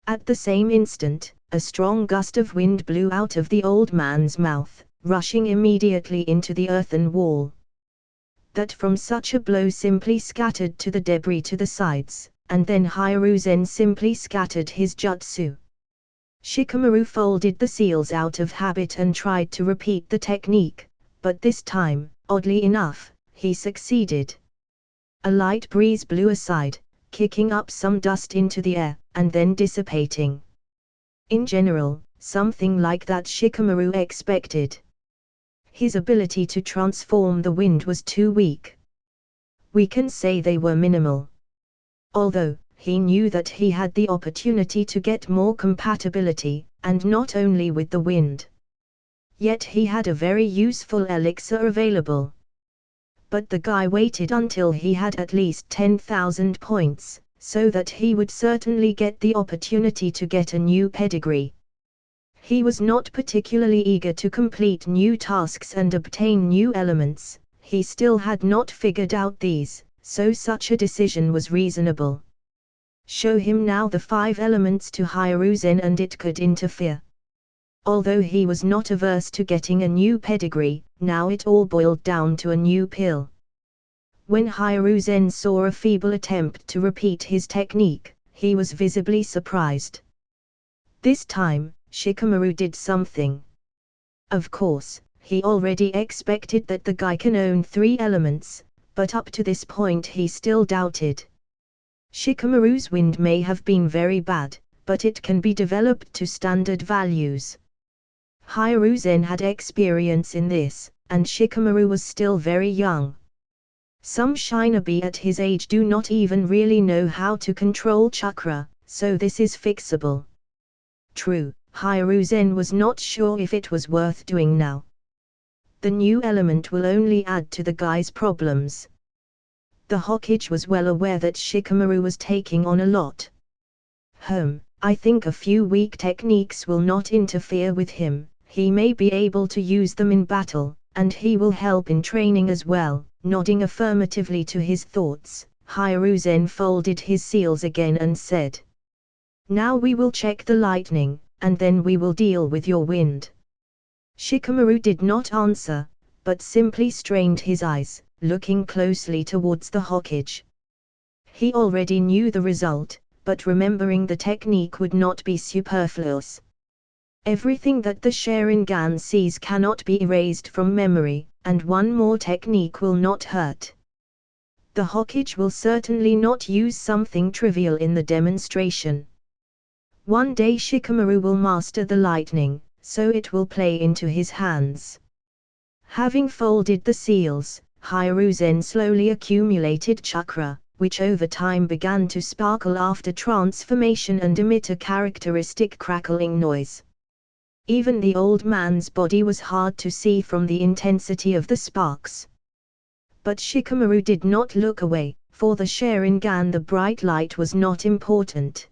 At the same instant, a strong gust of wind blew out of the old man's mouth, rushing immediately into the earthen wall. That from such a blow simply scattered to the debris to the sides, and then Raizeenn simply scattered his jutsu. Shikamaru folded the seals out of habit and tried to repeat the technique, but this time, oddly enough, he succeeded. A light breeze blew aside, kicking up some dust into the air, and then dissipating. In general, something like that Shikamaru expected. His ability to transform the wind was too weak. We can say they were minimal. Although, he knew that he had the opportunity to get more compatibility, and not only with the wind. Yet he had a very useful elixir available. But the guy waited until he had at least 10,000 points, so that he would certainly get the opportunity to get a new pedigree. He was not particularly eager to complete new tasks and obtain new elements, he still had not figured out these, so such a decision was reasonable. Show him now the 5 elements to Raizeenn and it could interfere. Although he was not averse to getting a new pedigree, now it all boiled down to a new pill. When Raizeenn saw a feeble attempt to repeat his technique, he was visibly surprised. This time, Shikamaru did something. Of course, he already expected that the guy can own 3 elements, but up to this point he still doubted. Shikamaru's wind may have been very bad, but it can be developed to standard values. Raizeenn had experience in this, and Shikamaru was still very young. Some shinobi at his age do not even really know how to control chakra, so this is fixable. True, Raizeenn was not sure if it was worth doing now. The new element will only add to the guy's problems. The Hokage was well aware that Shikamaru was taking on a lot. I think a few weak techniques will not interfere with him, he may be able to use them in battle, and he will help in training as well. Nodding affirmatively to his thoughts, Raizeenn folded his seals again and said, "Now we will check the lightning, and then we will deal with your wind." Shikamaru did not answer, but simply strained his eyes, looking closely towards the Hokage. He already knew the result, but remembering the technique would not be superfluous. Everything that the Sharingan sees cannot be erased from memory, and one more technique will not hurt. The Hokage will certainly not use something trivial in the demonstration. One day Shikamaru will master the lightning, so it will play into his hands. Having folded the seals, Raizeenn slowly accumulated chakra, which over time began to sparkle after transformation and emit a characteristic crackling noise. Even the old man's body was hard to see from the intensity of the sparks. But Shikamaru did not look away, for the Sharingan the bright light was not important.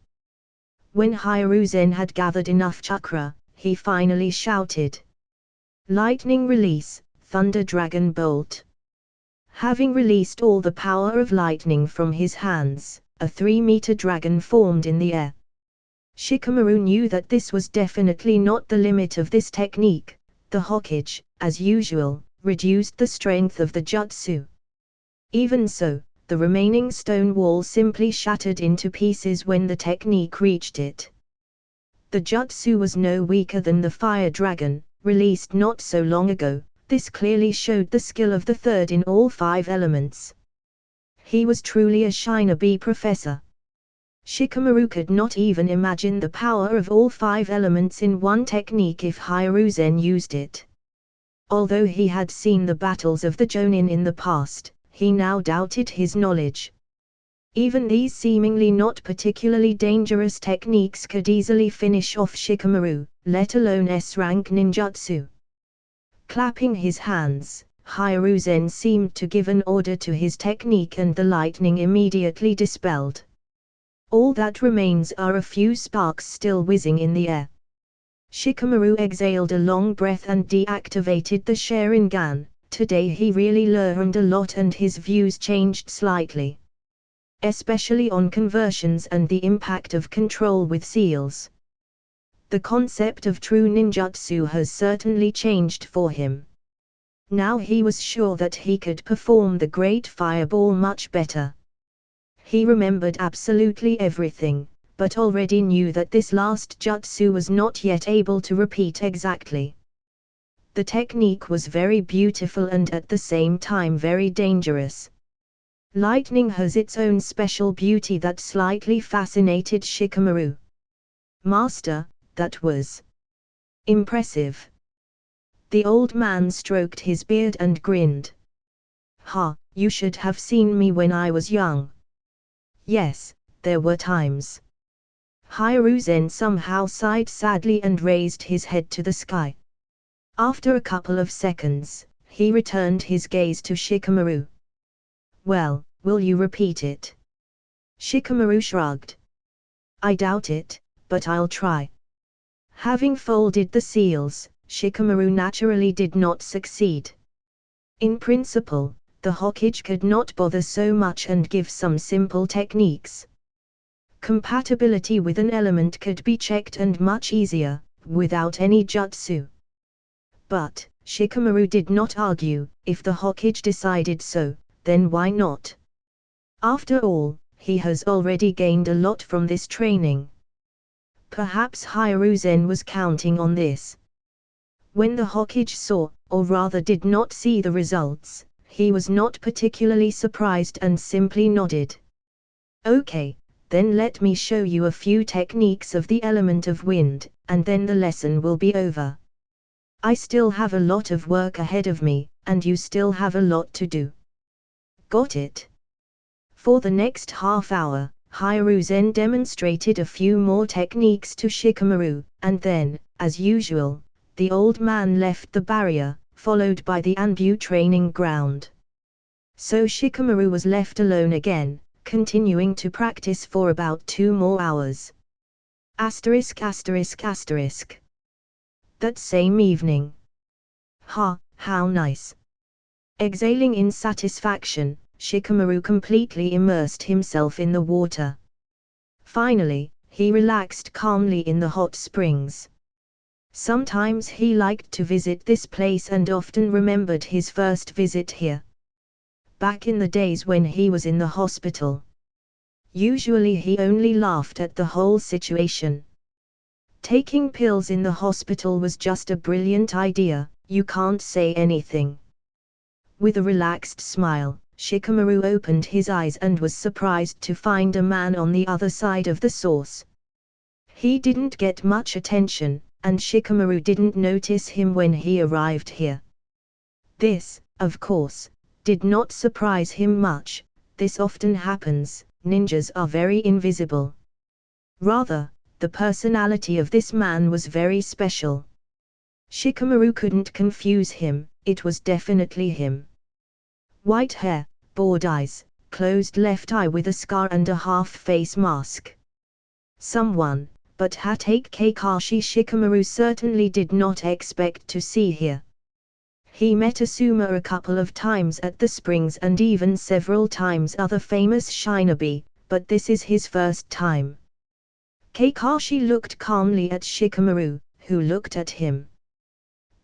When Raizeenn had gathered enough chakra, he finally shouted, "Lightning release, Thunder Dragon Bolt." Having released all the power of lightning from his hands, a 3-meter dragon formed in the air. Shikamaru knew that this was definitely not the limit of this technique. The Hokage, as usual, reduced the strength of the jutsu. Even so, the remaining stone wall simply shattered into pieces when the technique reached it. The jutsu was no weaker than the fire dragon, released not so long ago. This clearly showed the skill of the third in all 5 elements. He was truly a shinobi professor. Shikamaru could not even imagine the power of all 5 elements in one technique if Raizeenn used it. Although he had seen the battles of the Jonin in the past, he now doubted his knowledge. Even these seemingly not particularly dangerous techniques could easily finish off Shikamaru, let alone S-rank ninjutsu. Clapping his hands, Raizeenn seemed to give an order to his technique and the lightning immediately dispelled. All that remains are a few sparks still whizzing in the air. Shikamaru exhaled a long breath and deactivated the Sharingan. Today he really learned a lot and his views changed slightly. Especially on conversions and the impact of control with seals. The concept of true ninjutsu has certainly changed for him. Now he was sure that he could perform the great fireball much better. He remembered absolutely everything, but already knew that this last jutsu was not yet able to repeat exactly. The technique was very beautiful and at the same time very dangerous. Lightning has its own special beauty that slightly fascinated Shikamaru. Master, that was impressive. The old man stroked his beard and grinned. Ha, you should have seen me when I was young. Yes, there were times. Raizeenn somehow sighed sadly and raised his head to the sky. After a couple of seconds, he returned his gaze to Shikamaru. Well, will you repeat it? Shikamaru shrugged. I doubt it, but I'll try. Having folded the seals, Shikamaru naturally did not succeed. In principle, the Hokage could not bother so much and give some simple techniques. Compatibility with an element could be checked and much easier, without any jutsu. But, Shikamaru did not argue, if the Hokage decided so, then why not? After all, he has already gained a lot from this training. Perhaps Raizeenn was counting on this. When the Hokage saw, or rather did not see the results, he was not particularly surprised and simply nodded. Okay, then let me show you a few techniques of the element of wind, and then the lesson will be over. I still have a lot of work ahead of me, and you still have a lot to do. Got it? For the next half hour, Raizeenn demonstrated a few more techniques to Shikamaru, and then, as usual, the old man left the barrier, followed by the anew training ground. So Shikamaru was left alone again, continuing to practice for about 2 more hours. *****. That same evening. How nice. Exhaling in satisfaction, Shikamaru completely immersed himself in the water. Finally, he relaxed calmly in the hot springs. Sometimes he liked to visit this place and often remembered his first visit here. Back in the days when he was in the hospital. Usually he only laughed at the whole situation. Taking pills in the hospital was just a brilliant idea, you can't say anything. With a relaxed smile, Shikamaru opened his eyes and was surprised to find a man on the other side of the source. He didn't get much attention, and Shikamaru didn't notice him when he arrived here. This, of course, did not surprise him much. This often happens, ninjas are very invisible. Rather, the personality of this man was very special. Shikamaru couldn't confuse him, it was definitely him. White hair, bored eyes, closed left eye with a scar and a half-face mask. Someone, but Hatake Kakashi Shikamaru certainly did not expect to see here. He met Asuma a couple of times at the springs and even several times other famous shinobi, but this is his first time. Kakashi looked calmly at Shikamaru, who looked at him.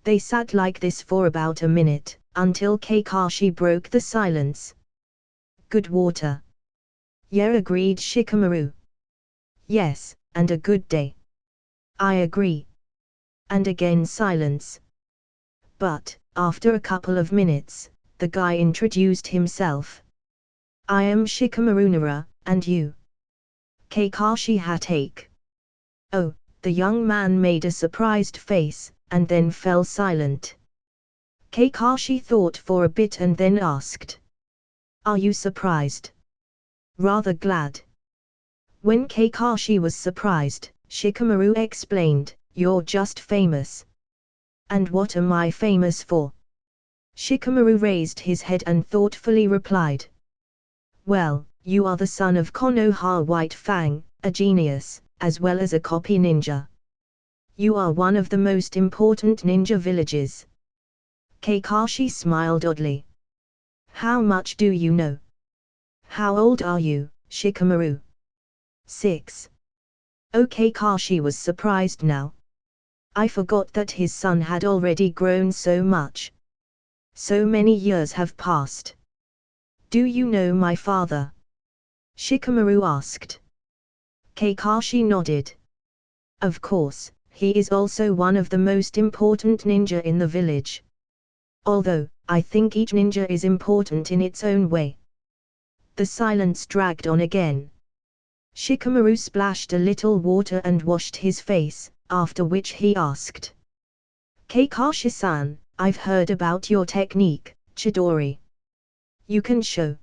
They sat like this for about a minute, until Kakashi broke the silence. Good water. Yeah, agreed Shikamaru. Yes, and a good day. I agree. And again silence. But, after a couple of minutes, the guy introduced himself. I am Shikamaru Nara, and you? Kakashi Hatake. Oh, the young man made a surprised face, and then fell silent. Kakashi thought for a bit and then asked. Are you surprised? Rather glad. When Kakashi was surprised, Shikamaru explained, you're just famous. And what am I famous for? Shikamaru raised his head and thoughtfully replied. Well, you are the son of Konoha White Fang, a genius, as well as a copy ninja. You are one of the most important ninja villages. Kakashi smiled oddly. How much do you know? How old are you, Shikamaru? 6. Kakashi was surprised now. I forgot that his son had already grown so much. So many years have passed. Do you know my father? Shikamaru asked. Kakashi nodded. Of course, he is also one of the most important ninja in the village. Although, I think each ninja is important in its own way. The silence dragged on again. Shikamaru splashed a little water and washed his face, after which he asked. Kakashi-san, I've heard about your technique, Chidori. You can show.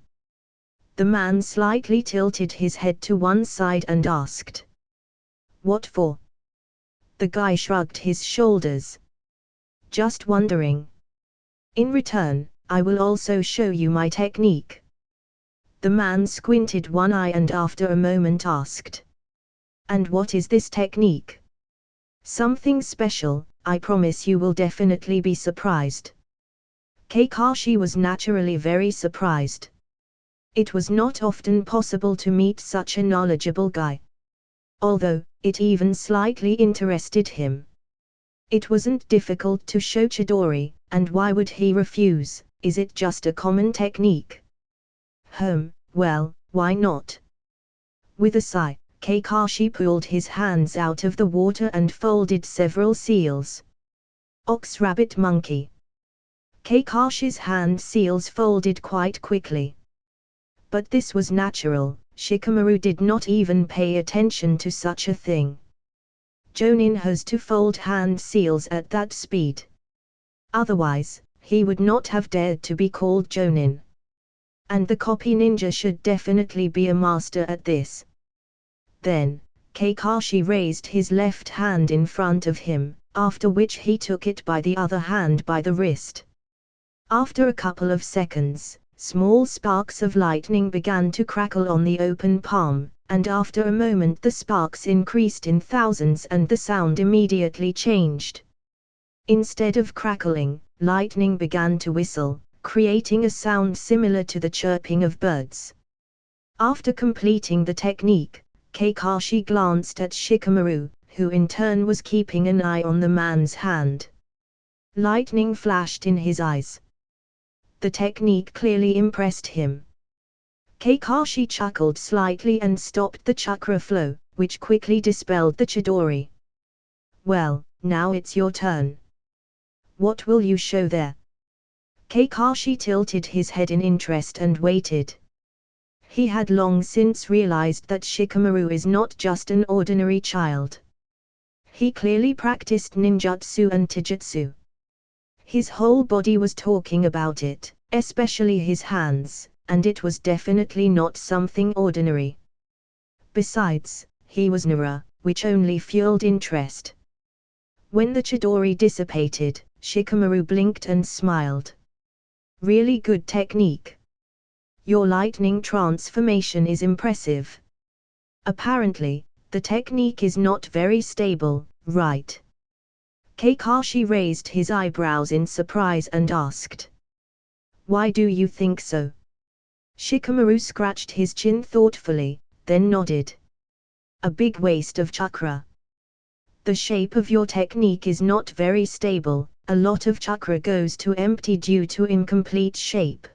The man slightly tilted his head to one side and asked. What for? The guy shrugged his shoulders. Just wondering. In return, I will also show you my technique. The man squinted one eye and after a moment asked. And what is this technique? Something special, I promise you will definitely be surprised. Kakashi was naturally very surprised. It was not often possible to meet such a knowledgeable guy. Although, it even slightly interested him. It wasn't difficult to show Chidori, and why would he refuse? Is it just a common technique? Well, why not? With a sigh, Kakashi pulled his hands out of the water and folded several seals. Ox, rabbit, monkey. Kakashi's hand seals folded quite quickly. But this was natural, Shikamaru did not even pay attention to such a thing. Jonin has to fold hand seals at that speed. Otherwise, he would not have dared to be called Jonin. And the copy ninja should definitely be a master at this. Then, Kakashi raised his left hand in front of him, after which he took it by the other hand by the wrist. After a couple of seconds, small sparks of lightning began to crackle on the open palm, and after a moment the sparks increased in thousands and the sound immediately changed. Instead of crackling, lightning began to whistle, creating a sound similar to the chirping of birds. After completing the technique, Kakashi glanced at Shikamaru, who in turn was keeping an eye on the man's hand. Lightning flashed in his eyes. The technique clearly impressed him. Kakashi chuckled slightly and stopped the chakra flow, which quickly dispelled the Chidori. Well, now it's your turn. What will you show there? Kakashi tilted his head in interest and waited. He had long since realized that Shikamaru is not just an ordinary child. He clearly practiced ninjutsu and taijutsu. His whole body was talking about it, especially his hands, and it was definitely not something ordinary. Besides, he was Nara, which only fueled interest. When the Chidori dissipated, Shikamaru blinked and smiled. Really good technique. Your lightning transformation is impressive. Apparently, the technique is not very stable, right? Kakashi raised his eyebrows in surprise and asked. Why do you think so? Shikamaru scratched his chin thoughtfully, then nodded. A big waste of chakra. The shape of your technique is not very stable, a lot of chakra goes to empty due to incomplete shape.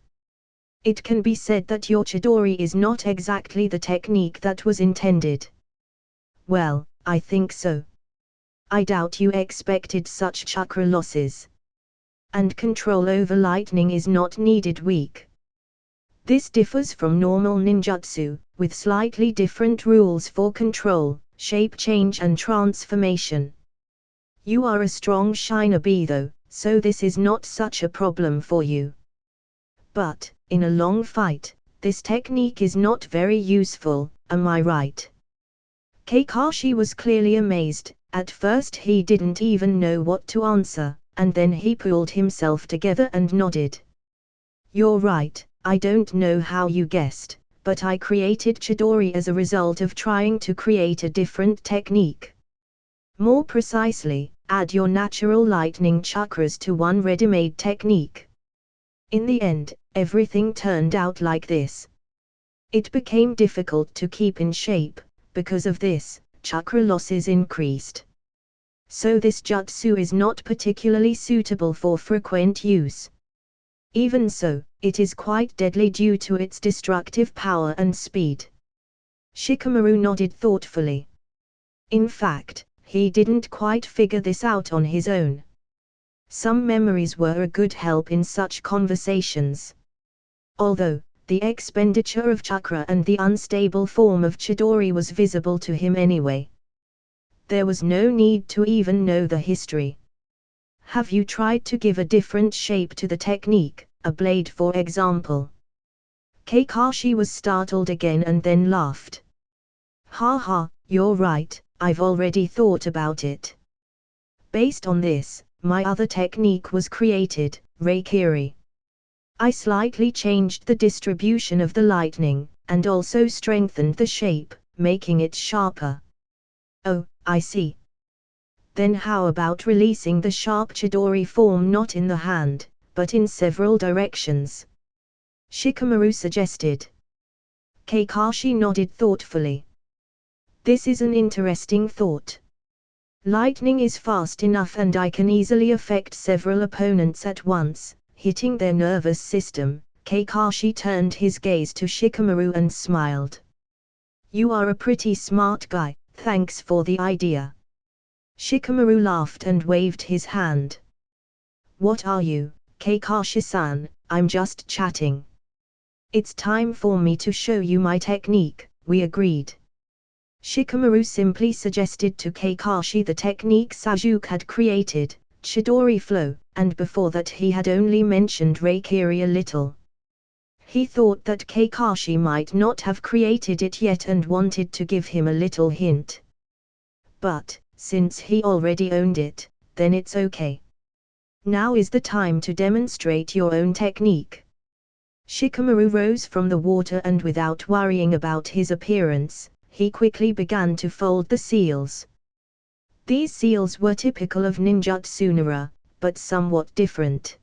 It can be said that your Chidori is not exactly the technique that was intended. Well, I think so. I doubt you expected such chakra losses. And control over lightning is not needed weak. This differs from normal ninjutsu, with slightly different rules for control, shape change and transformation. You are a strong shinobi though, so this is not such a problem for you. But, in a long fight, this technique is not very useful, am I right? Kakashi was clearly amazed. At first he didn't even know what to answer, and then he pulled himself together and nodded. You're right, I don't know how you guessed, but I created Chidori as a result of trying to create a different technique. More precisely, add your natural lightning chakras to one ready-made technique. In the end, everything turned out like this. It became difficult to keep in shape. Because of this, chakra losses increased. So this jutsu is not particularly suitable for frequent use. Even so, it is quite deadly due to its destructive power and speed. Shikamaru nodded thoughtfully. In fact, he didn't quite figure this out on his own. Some memories were a good help in such conversations. Although, the expenditure of chakra and the unstable form of Chidori was visible to him anyway. There was no need to even know the history. Have you tried to give a different shape to the technique, a blade for example? Kakashi was startled again and then laughed. Ha, you're right, I've already thought about it. Based on this, my other technique was created, Reikiri. I slightly changed the distribution of the lightning, and also strengthened the shape, making it sharper. Oh, I see. Then how about releasing the sharp Chidori form not in the hand, but in several directions? Shikamaru suggested. Kakashi nodded thoughtfully. This is an interesting thought. Lightning is fast enough and I can easily affect several opponents at once, hitting their nervous system. Kakashi turned his gaze to Shikamaru and smiled. You are a pretty smart guy, thanks for the idea. Shikamaru laughed and waved his hand. What are you, Kakashi-san? I'm just chatting. It's time for me to show you my technique, we agreed. Shikamaru simply suggested to Kakashi the technique Sasuke had created, Chidori flow, and before that he had only mentioned Reikiri a little. He thought that Kakashi might not have created it yet and wanted to give him a little hint. But, since he already owned it, then it's okay. Now is the time to demonstrate your own technique. Shikamaru rose from the water and without worrying about his appearance, he quickly began to fold the seals. These seals were typical of ninjutsu Nara, but somewhat different.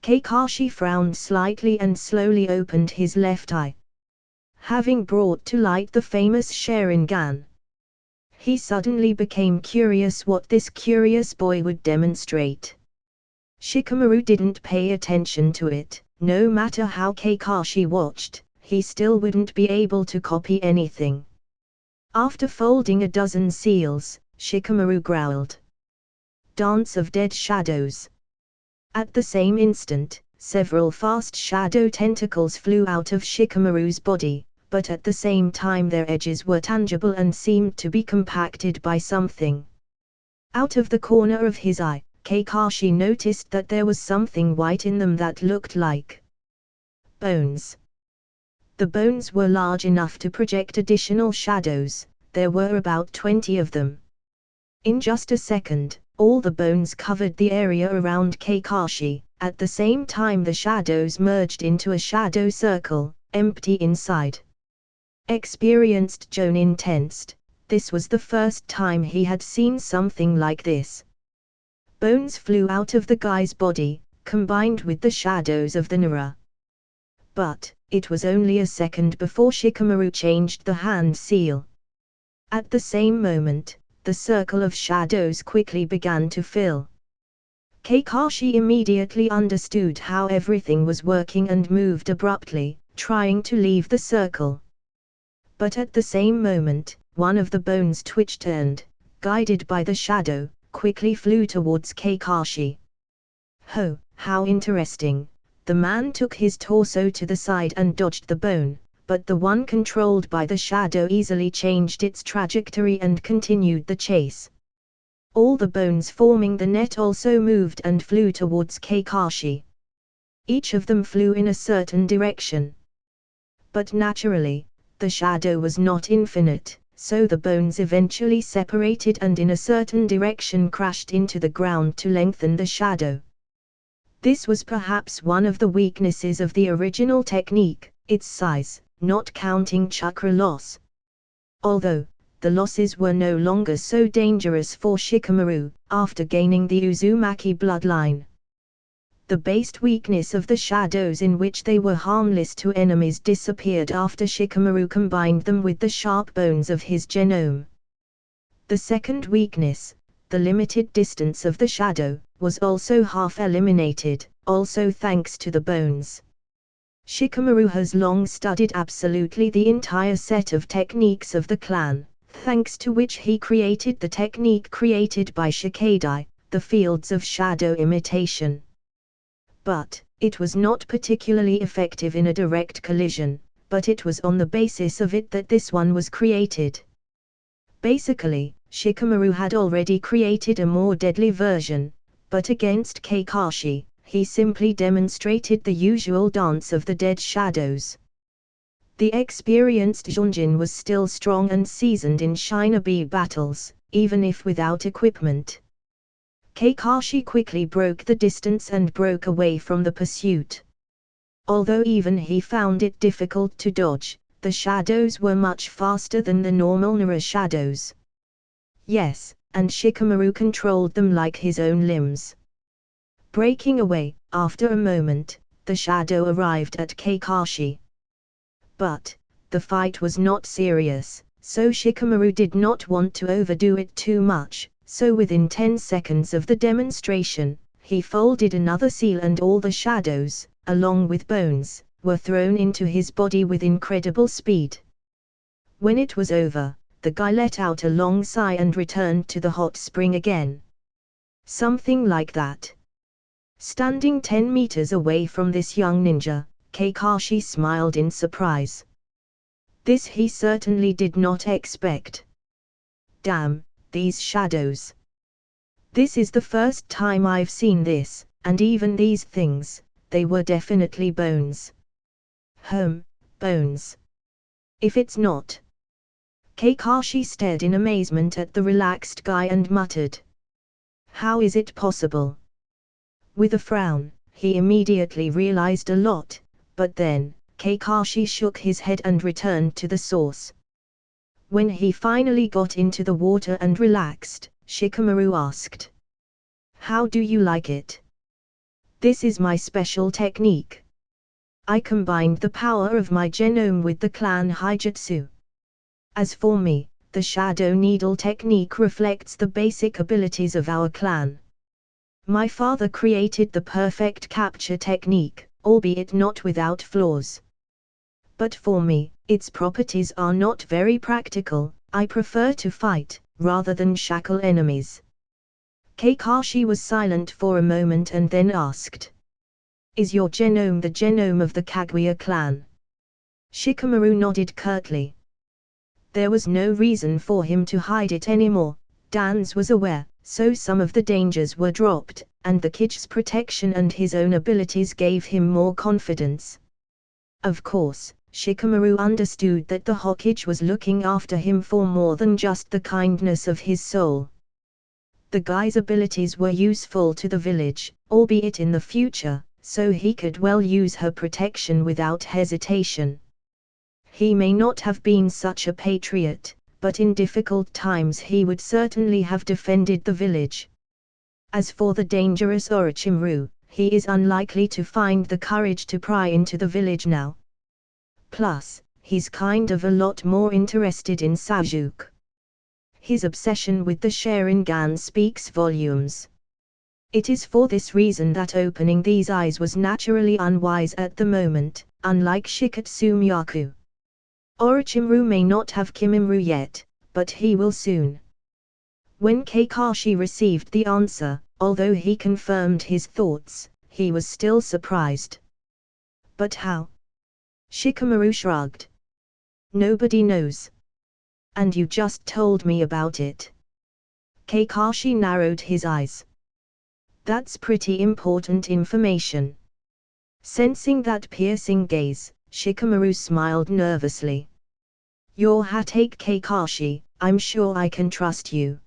Kakashi frowned slightly and slowly opened his left eye. Having brought to light the famous Sharingan, he suddenly became curious what this curious boy would demonstrate. Shikamaru didn't pay attention to it. No matter how Kakashi watched, he still wouldn't be able to copy anything. After folding a dozen seals, Shikamaru growled. Dance of Dead Shadows. At the same instant, several fast shadow tentacles flew out of Shikamaru's body, but at the same time their edges were tangible and seemed to be compacted by something. Out of the corner of his eye, Kakashi noticed that there was something white in them that looked like bones. The bones were large enough to project additional shadows. There were about 20 of them. In just a second, all the bones covered the area around Kakashi. At the same time the shadows merged into a shadow circle, empty inside. Experienced Jonin tensed. This was the first time he had seen something like this. Bones flew out of the guy's body, combined with the shadows of the Nara. But, it was only a second before Shikamaru changed the hand seal. At the same moment, the circle of shadows quickly began to fill. Kakashi immediately understood how everything was working and moved abruptly, trying to leave the circle. But at the same moment, one of the bones twitched and, guided by the shadow, quickly flew towards Kakashi. Oh, how interesting! The man took his torso to the side and dodged the bone, but the one controlled by the shadow easily changed its trajectory and continued the chase. All the bones forming the net also moved and flew towards Kakashi. Each of them flew in a certain direction. But naturally, the shadow was not infinite, so the bones eventually separated and in a certain direction crashed into the ground to lengthen the shadow. This was perhaps one of the weaknesses of the original technique, its size, not counting chakra loss. Although, the losses were no longer so dangerous for Shikamaru, after gaining the Uzumaki bloodline. The based weakness of the shadows in which they were harmless to enemies disappeared after Shikamaru combined them with the sharp bones of his genome. The second weakness, the limited distance of the shadow, was also half eliminated, also thanks to the bones. Shikamaru has long studied absolutely the entire set of techniques of the clan, thanks to which he created the technique created by Shikadai, the fields of shadow imitation. But it was not particularly effective in a direct collision, but it was on the basis of it that this one was created. Basically, Shikamaru had already created a more deadly version, but against Kakashi, he simply demonstrated the usual dance of the dead shadows. The experienced Junjin was still strong and seasoned in Shinobi battles, even if without equipment. Kakashi quickly broke the distance and broke away from the pursuit. Although even he found it difficult to dodge, the shadows were much faster than the normal Nara shadows. Yes, and Shikamaru controlled them like his own limbs. Breaking away, after a moment, the shadow arrived at Kakashi. But the fight was not serious, so Shikamaru did not want to overdo it too much. So within 10 seconds of the demonstration, he folded another seal and all the shadows, along with bones, were thrown into his body with incredible speed. When it was over, the guy let out a long sigh and returned to the hot spring again. Something like that. Standing 10 meters away from this young ninja, Kakashi smiled in surprise. This he certainly did not expect. Damn. These shadows. This is the first time I've seen this, and even these things, they were definitely bones. Bones. If it's not. Kakashi stared in amazement at the relaxed guy and muttered. How is it possible? With a frown, he immediately realized a lot, but then, Kakashi shook his head and returned to the source. When he finally got into the water and relaxed, Shikamaru asked. How do you like it? This is my special technique. I combined the power of my genome with the clan Haijutsu. As for me, the shadow needle technique reflects the basic abilities of our clan. My father created the perfect capture technique, albeit not without flaws. But for me, its properties are not very practical. I prefer to fight, rather than shackle enemies. Kakashi was silent for a moment and then asked. Is your genome the genome of the Kaguya clan? Shikamaru nodded curtly. There was no reason for him to hide it anymore. Dan's was aware, so some of the dangers were dropped, and the Kich's protection and his own abilities gave him more confidence. Of course, Shikamaru understood that the Hokage was looking after him for more than just the kindness of his soul. The guy's abilities were useful to the village, albeit in the future, so he could well use her protection without hesitation. He may not have been such a patriot, but in difficult times he would certainly have defended the village. As for the dangerous Orochimaru, he is unlikely to find the courage to pry into the village now. Plus, he's kind of a lot more interested in Sasuke. His obsession with the Sharingan speaks volumes. It is for this reason that opening these eyes was naturally unwise at the moment, unlike Shikatsu Myaku. Orochimaru may not have Kimimru yet, but he will soon. When Kakashi received the answer, although he confirmed his thoughts, he was still surprised. But how? Shikamaru shrugged. Nobody knows. And you just told me about it. Kakashi narrowed his eyes. That's pretty important information. Sensing that piercing gaze, Shikamaru smiled nervously. Your Hatake Kakashi, I'm sure I can trust you.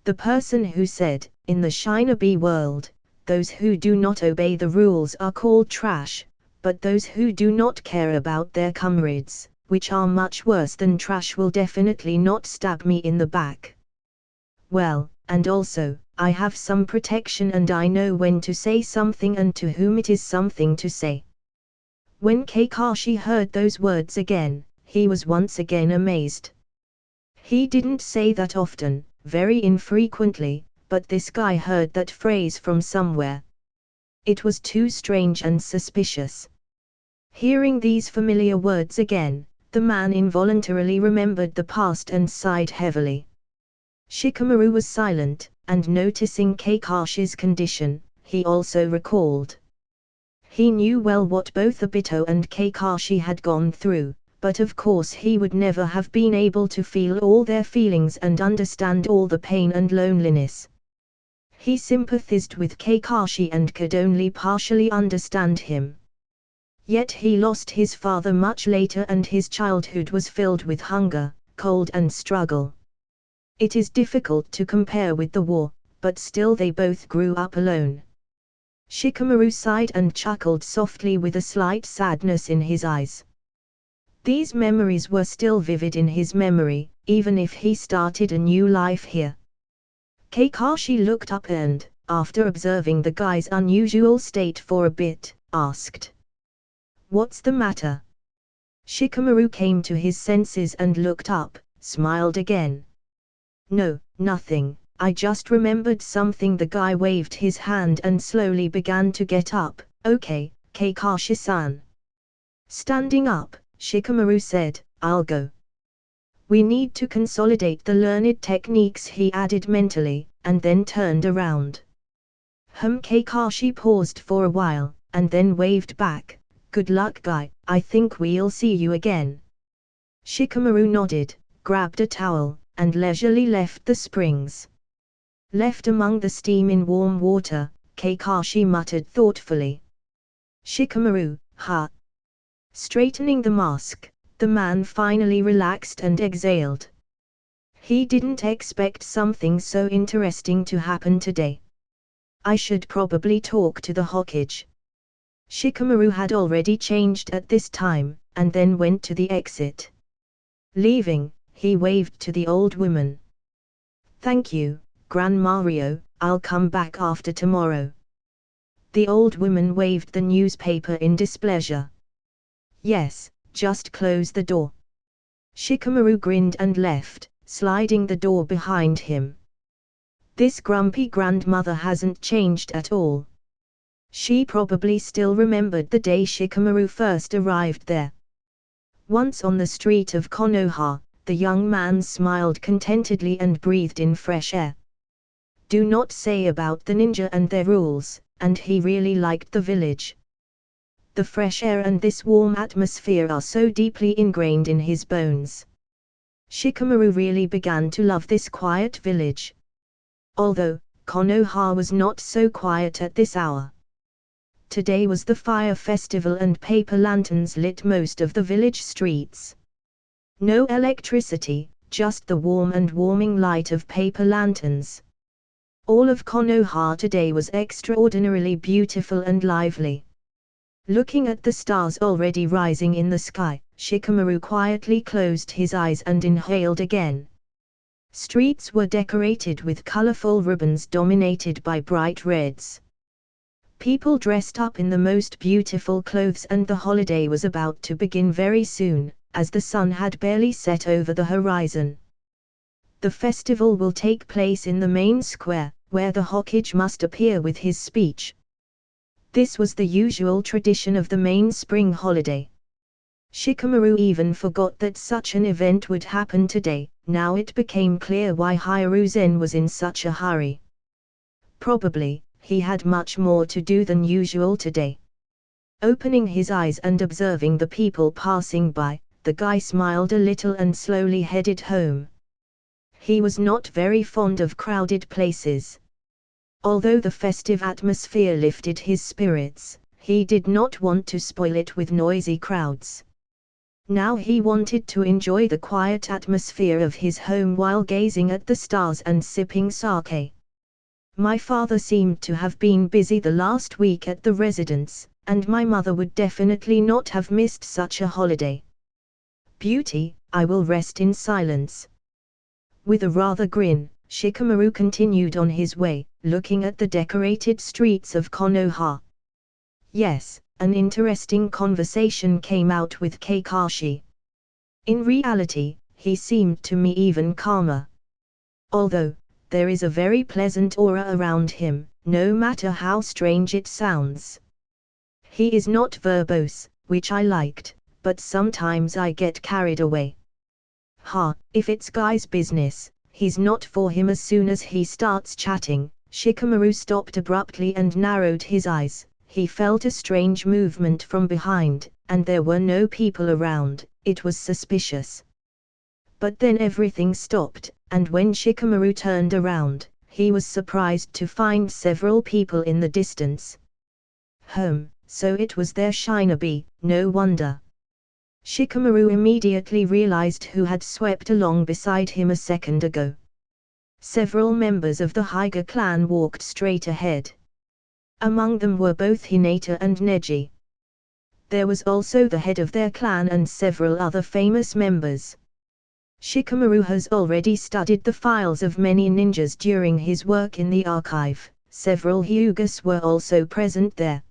The person who said, in the Shinobi world, those who do not obey the rules are called trash, but those who do not care about their comrades, which are much worse than trash, will definitely not stab me in the back. Well, and also, I have some protection and I know when to say something and to whom it is something to say. When Kakashi heard those words again, he was once again amazed. He didn't say that often, very infrequently, but this guy heard that phrase from somewhere. It was too strange and suspicious. Hearing these familiar words again, the man involuntarily remembered the past and sighed heavily. Shikamaru was silent, and noticing Kakashi's condition, he also recalled. He knew well what both Obito and Kakashi had gone through, but of course he would never have been able to feel all their feelings and understand all the pain and loneliness. He sympathized with Kakashi and could only partially understand him. Yet he lost his father much later and his childhood was filled with hunger, cold and struggle. It is difficult to compare with the war, but still they both grew up alone. Shikamaru sighed and chuckled softly with a slight sadness in his eyes. These memories were still vivid in his memory, even if he started a new life here. Kakashi looked up and, after observing the guy's unusual state for a bit, asked, "What's the matter?" Shikamaru came to his senses and looked up, smiled again. "No, nothing, I just remembered something." The guy waved his hand and slowly began to get up. "Okay, Kakashi-san." Standing up, Shikamaru said, "I'll go. We need to consolidate the learned techniques," he added mentally, and then turned around. Kakashi paused for a while, and then waved back. "Good luck, guy, I think we'll see you again." Shikamaru nodded, grabbed a towel, and leisurely left the springs. Left among the steam in warm water, Kakashi muttered thoughtfully. "Shikamaru, ha." Straightening the mask, the man finally relaxed and exhaled. He didn't expect something so interesting to happen today. "I should probably talk to the Hokage." Shikamaru had already changed at this time, and then went to the exit. Leaving, he waved to the old woman. "Thank you, Gran Mario, I'll come back after tomorrow." The old woman waved the newspaper in displeasure. "Yes, just close the door." Shikamaru grinned and left, sliding the door behind him. This grumpy grandmother hasn't changed at all. She probably still remembered the day Shikamaru first arrived there. Once on the street of Konoha, the young man smiled contentedly and breathed in fresh air. Do not say about the ninja and their rules, and he really liked the village. The fresh air and this warm atmosphere are so deeply ingrained in his bones. Shikamaru really began to love this quiet village. Although, Konoha was not so quiet at this hour. Today was the fire festival and paper lanterns lit most of the village streets. No electricity, just the warm and warming light of paper lanterns. All of Konoha today was extraordinarily beautiful and lively. Looking at the stars already rising in the sky, Shikamaru quietly closed his eyes and inhaled again. Streets were decorated with colorful ribbons dominated by bright reds. People dressed up in the most beautiful clothes and the holiday was about to begin very soon, as the sun had barely set over the horizon. The festival will take place in the main square, where the Hokage must appear with his speech. This was the usual tradition of the main spring holiday. Shikamaru even forgot that such an event would happen today. Now it became clear why Raizeenn was in such a hurry. Probably, he had much more to do than usual today. Opening his eyes and observing the people passing by, the guy smiled a little and slowly headed home. He was not very fond of crowded places. Although the festive atmosphere lifted his spirits, he did not want to spoil it with noisy crowds. Now he wanted to enjoy the quiet atmosphere of his home while gazing at the stars and sipping sake. My father seemed to have been busy the last week at the residence, and my mother would definitely not have missed such a holiday. Beauty, I will rest in silence. With a rather grin, Shikamaru continued on his way, looking at the decorated streets of Konoha. Yes, an interesting conversation came out with Kakashi. In reality, he seemed to me even calmer. Although, there is a very pleasant aura around him, no matter how strange it sounds. He is not verbose, which I liked, but sometimes I get carried away. If it's Guy's business, he's not for him. As soon as he starts chatting, Shikamaru stopped abruptly and narrowed his eyes. He felt a strange movement from behind, and there were no people around. It was suspicious. But then everything stopped, and when Shikamaru turned around, he was surprised to find several people in the distance. So it was their Shinobi, no wonder. Shikamaru immediately realized who had swept along beside him a second ago. Several members of the Hyuga clan walked straight ahead. Among them were both Hinata and Neji. There was also the head of their clan and several other famous members. Shikamaru has already studied the files of many ninjas during his work in the archive. Several Hyugas were also present there.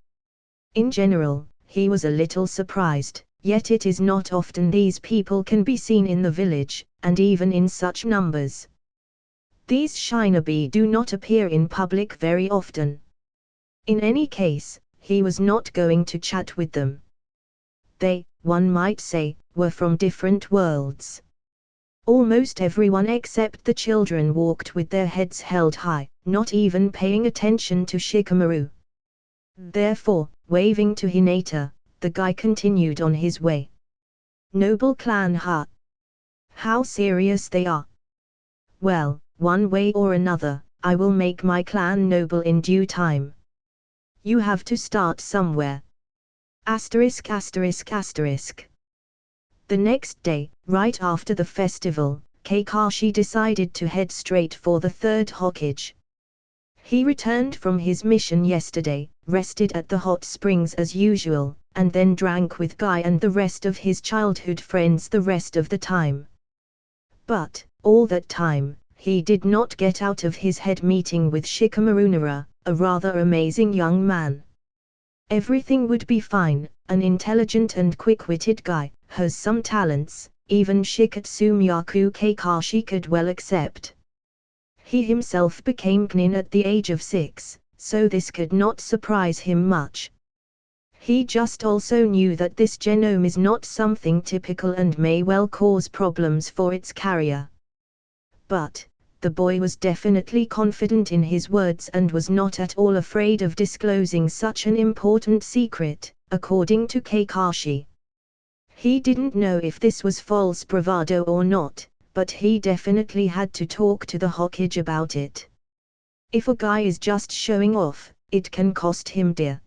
In general, he was a little surprised, yet it is not often these people can be seen in the village, and even in such numbers. These Shinobi do not appear in public very often. In any case, he was not going to chat with them. They, one might say, were from different worlds. Almost everyone except the children walked with their heads held high, not even paying attention to Shikamaru. Therefore, waving to Hinata, the guy continued on his way. Noble clan How serious they are. Well, one way or another, I will make my clan noble in due time. You have to start somewhere. ******. The next day, right after the festival, Kakashi decided to head straight for the third Hokage. He returned from his mission yesterday, rested at the hot springs as usual, and then drank with Guy and the rest of his childhood friends the rest of the time. But, all that time, he did not get out of his head meeting with Shikamaru Nara, a rather amazing young man. Everything would be fine. An intelligent and quick-witted guy, has some talents, even Shikatsumiyaku Kakashi could well accept. He himself became Knin at the age of 6, so this could not surprise him much. He just also knew that this genome is not something typical and may well cause problems for its carrier. But, the boy was definitely confident in his words and was not at all afraid of disclosing such an important secret, according to Kakashi. He didn't know if this was false bravado or not, but he definitely had to talk to the Hokage about it. If a guy is just showing off, it can cost him dear.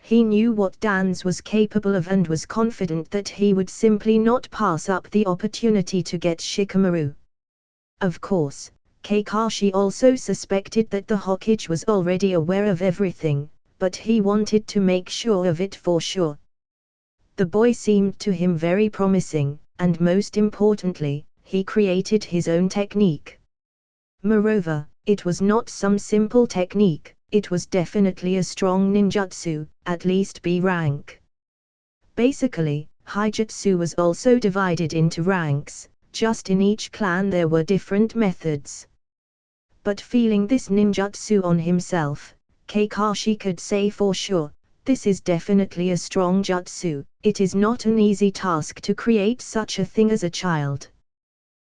He knew what Dan's was capable of and was confident that he would simply not pass up the opportunity to get Shikamaru. Of course, Kakashi also suspected that the Hokage was already aware of everything, but he wanted to make sure of it for sure. The boy seemed to him very promising, and most importantly, he created his own technique. Moreover, it was not some simple technique, it was definitely a strong ninjutsu, at least B rank. Basically, Haijutsu was also divided into ranks. Just in each clan there were different methods. But feeling this ninjutsu on himself, Kakashi could say for sure, this is definitely a strong jutsu. It is not an easy task to create such a thing as a child.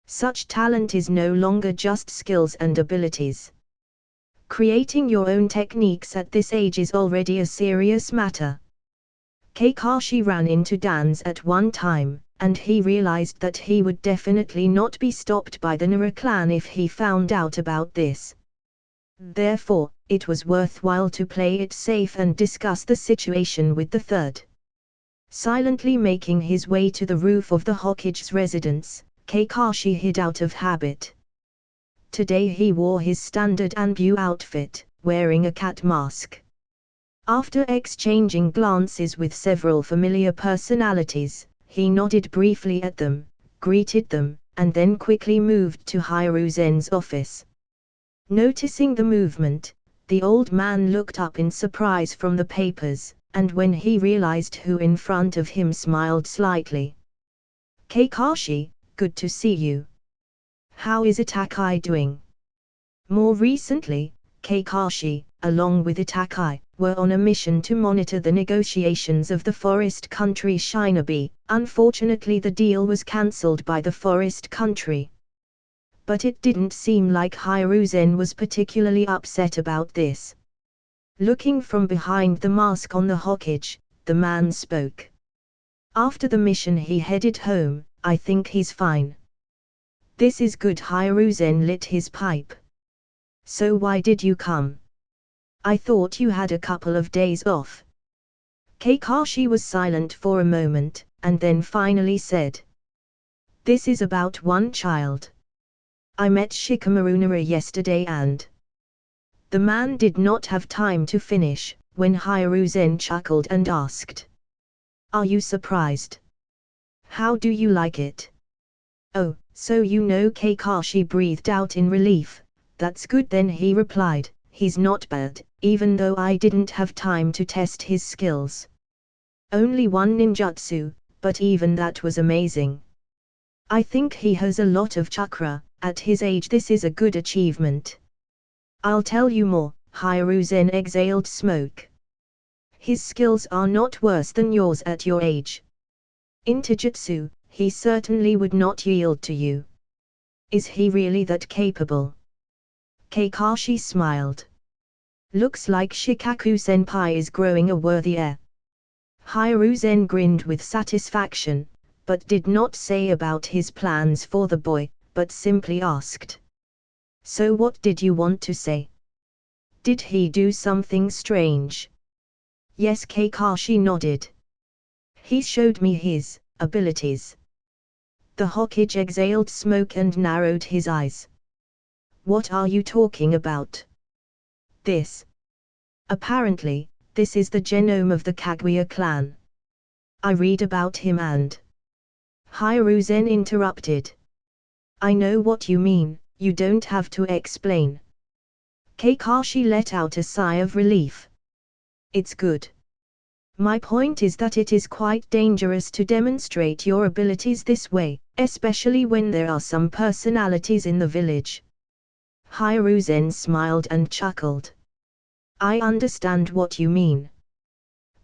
Such talent is no longer just skills and abilities. Creating your own techniques at this age is already a serious matter. Kakashi ran into Dan's at one time, and he realized that he would definitely not be stopped by the Nara clan if he found out about this. Therefore, it was worthwhile to play it safe and discuss the situation with the third. Silently making his way to the roof of the Hokage's residence, Kakashi hid out of habit. Today he wore his standard anew outfit, wearing a cat mask. After exchanging glances with several familiar personalities, he nodded briefly at them, greeted them, and then quickly moved to Raizeen's office. Noticing the movement, the old man looked up in surprise from the papers, and when he realized who in front of him smiled slightly. "Kakashi, good to see you. How is Itachi doing? More recently, Kakashi, along with Itachi, were on a mission to monitor the negotiations of the forest country Shinobi. Unfortunately, the deal was cancelled by the forest country. But it didn't seem like Raizeenn was particularly upset about this. Looking from behind the mask on the Hokage, the man spoke. After the mission he headed home. I think he's fine. This is good. Raizeenn lit his pipe. So why did you come? I thought you had a couple of days off. Kakashi was silent for a moment, and then finally said. This is about one child. I met Shikamaru Nara yesterday and... The man did not have time to finish, when Raizeenn chuckled and asked. Are you surprised? How do you like it? Oh, so you know. Kakashi breathed out in relief. That's good then, he replied. He's not bad, even though I didn't have time to test his skills. Only one ninjutsu, but even that was amazing. I think he has a lot of chakra. At his age this is a good achievement. I'll tell you more. Raizeenn exhaled smoke. His skills are not worse than yours at your age. In Taijutsu, he certainly would not yield to you. Is he really that capable? Kakashi smiled. Looks like Shikaku-senpai is growing a worthy heir. Raizeenn grinned with satisfaction, but did not say about his plans for the boy, but simply asked. So what did you want to say? Did he do something strange? Yes, Kakashi nodded. He showed me his abilities. The Hokage exhaled smoke and narrowed his eyes. What are you talking about? This. Apparently, this is the genome of the Kaguya clan. I read about him and... Raizeenn interrupted. I know what you mean, you don't have to explain. Kakashi let out a sigh of relief. It's good. My point is that it is quite dangerous to demonstrate your abilities this way, especially when there are some personalities in the village. Raizeenn smiled and chuckled. I understand what you mean.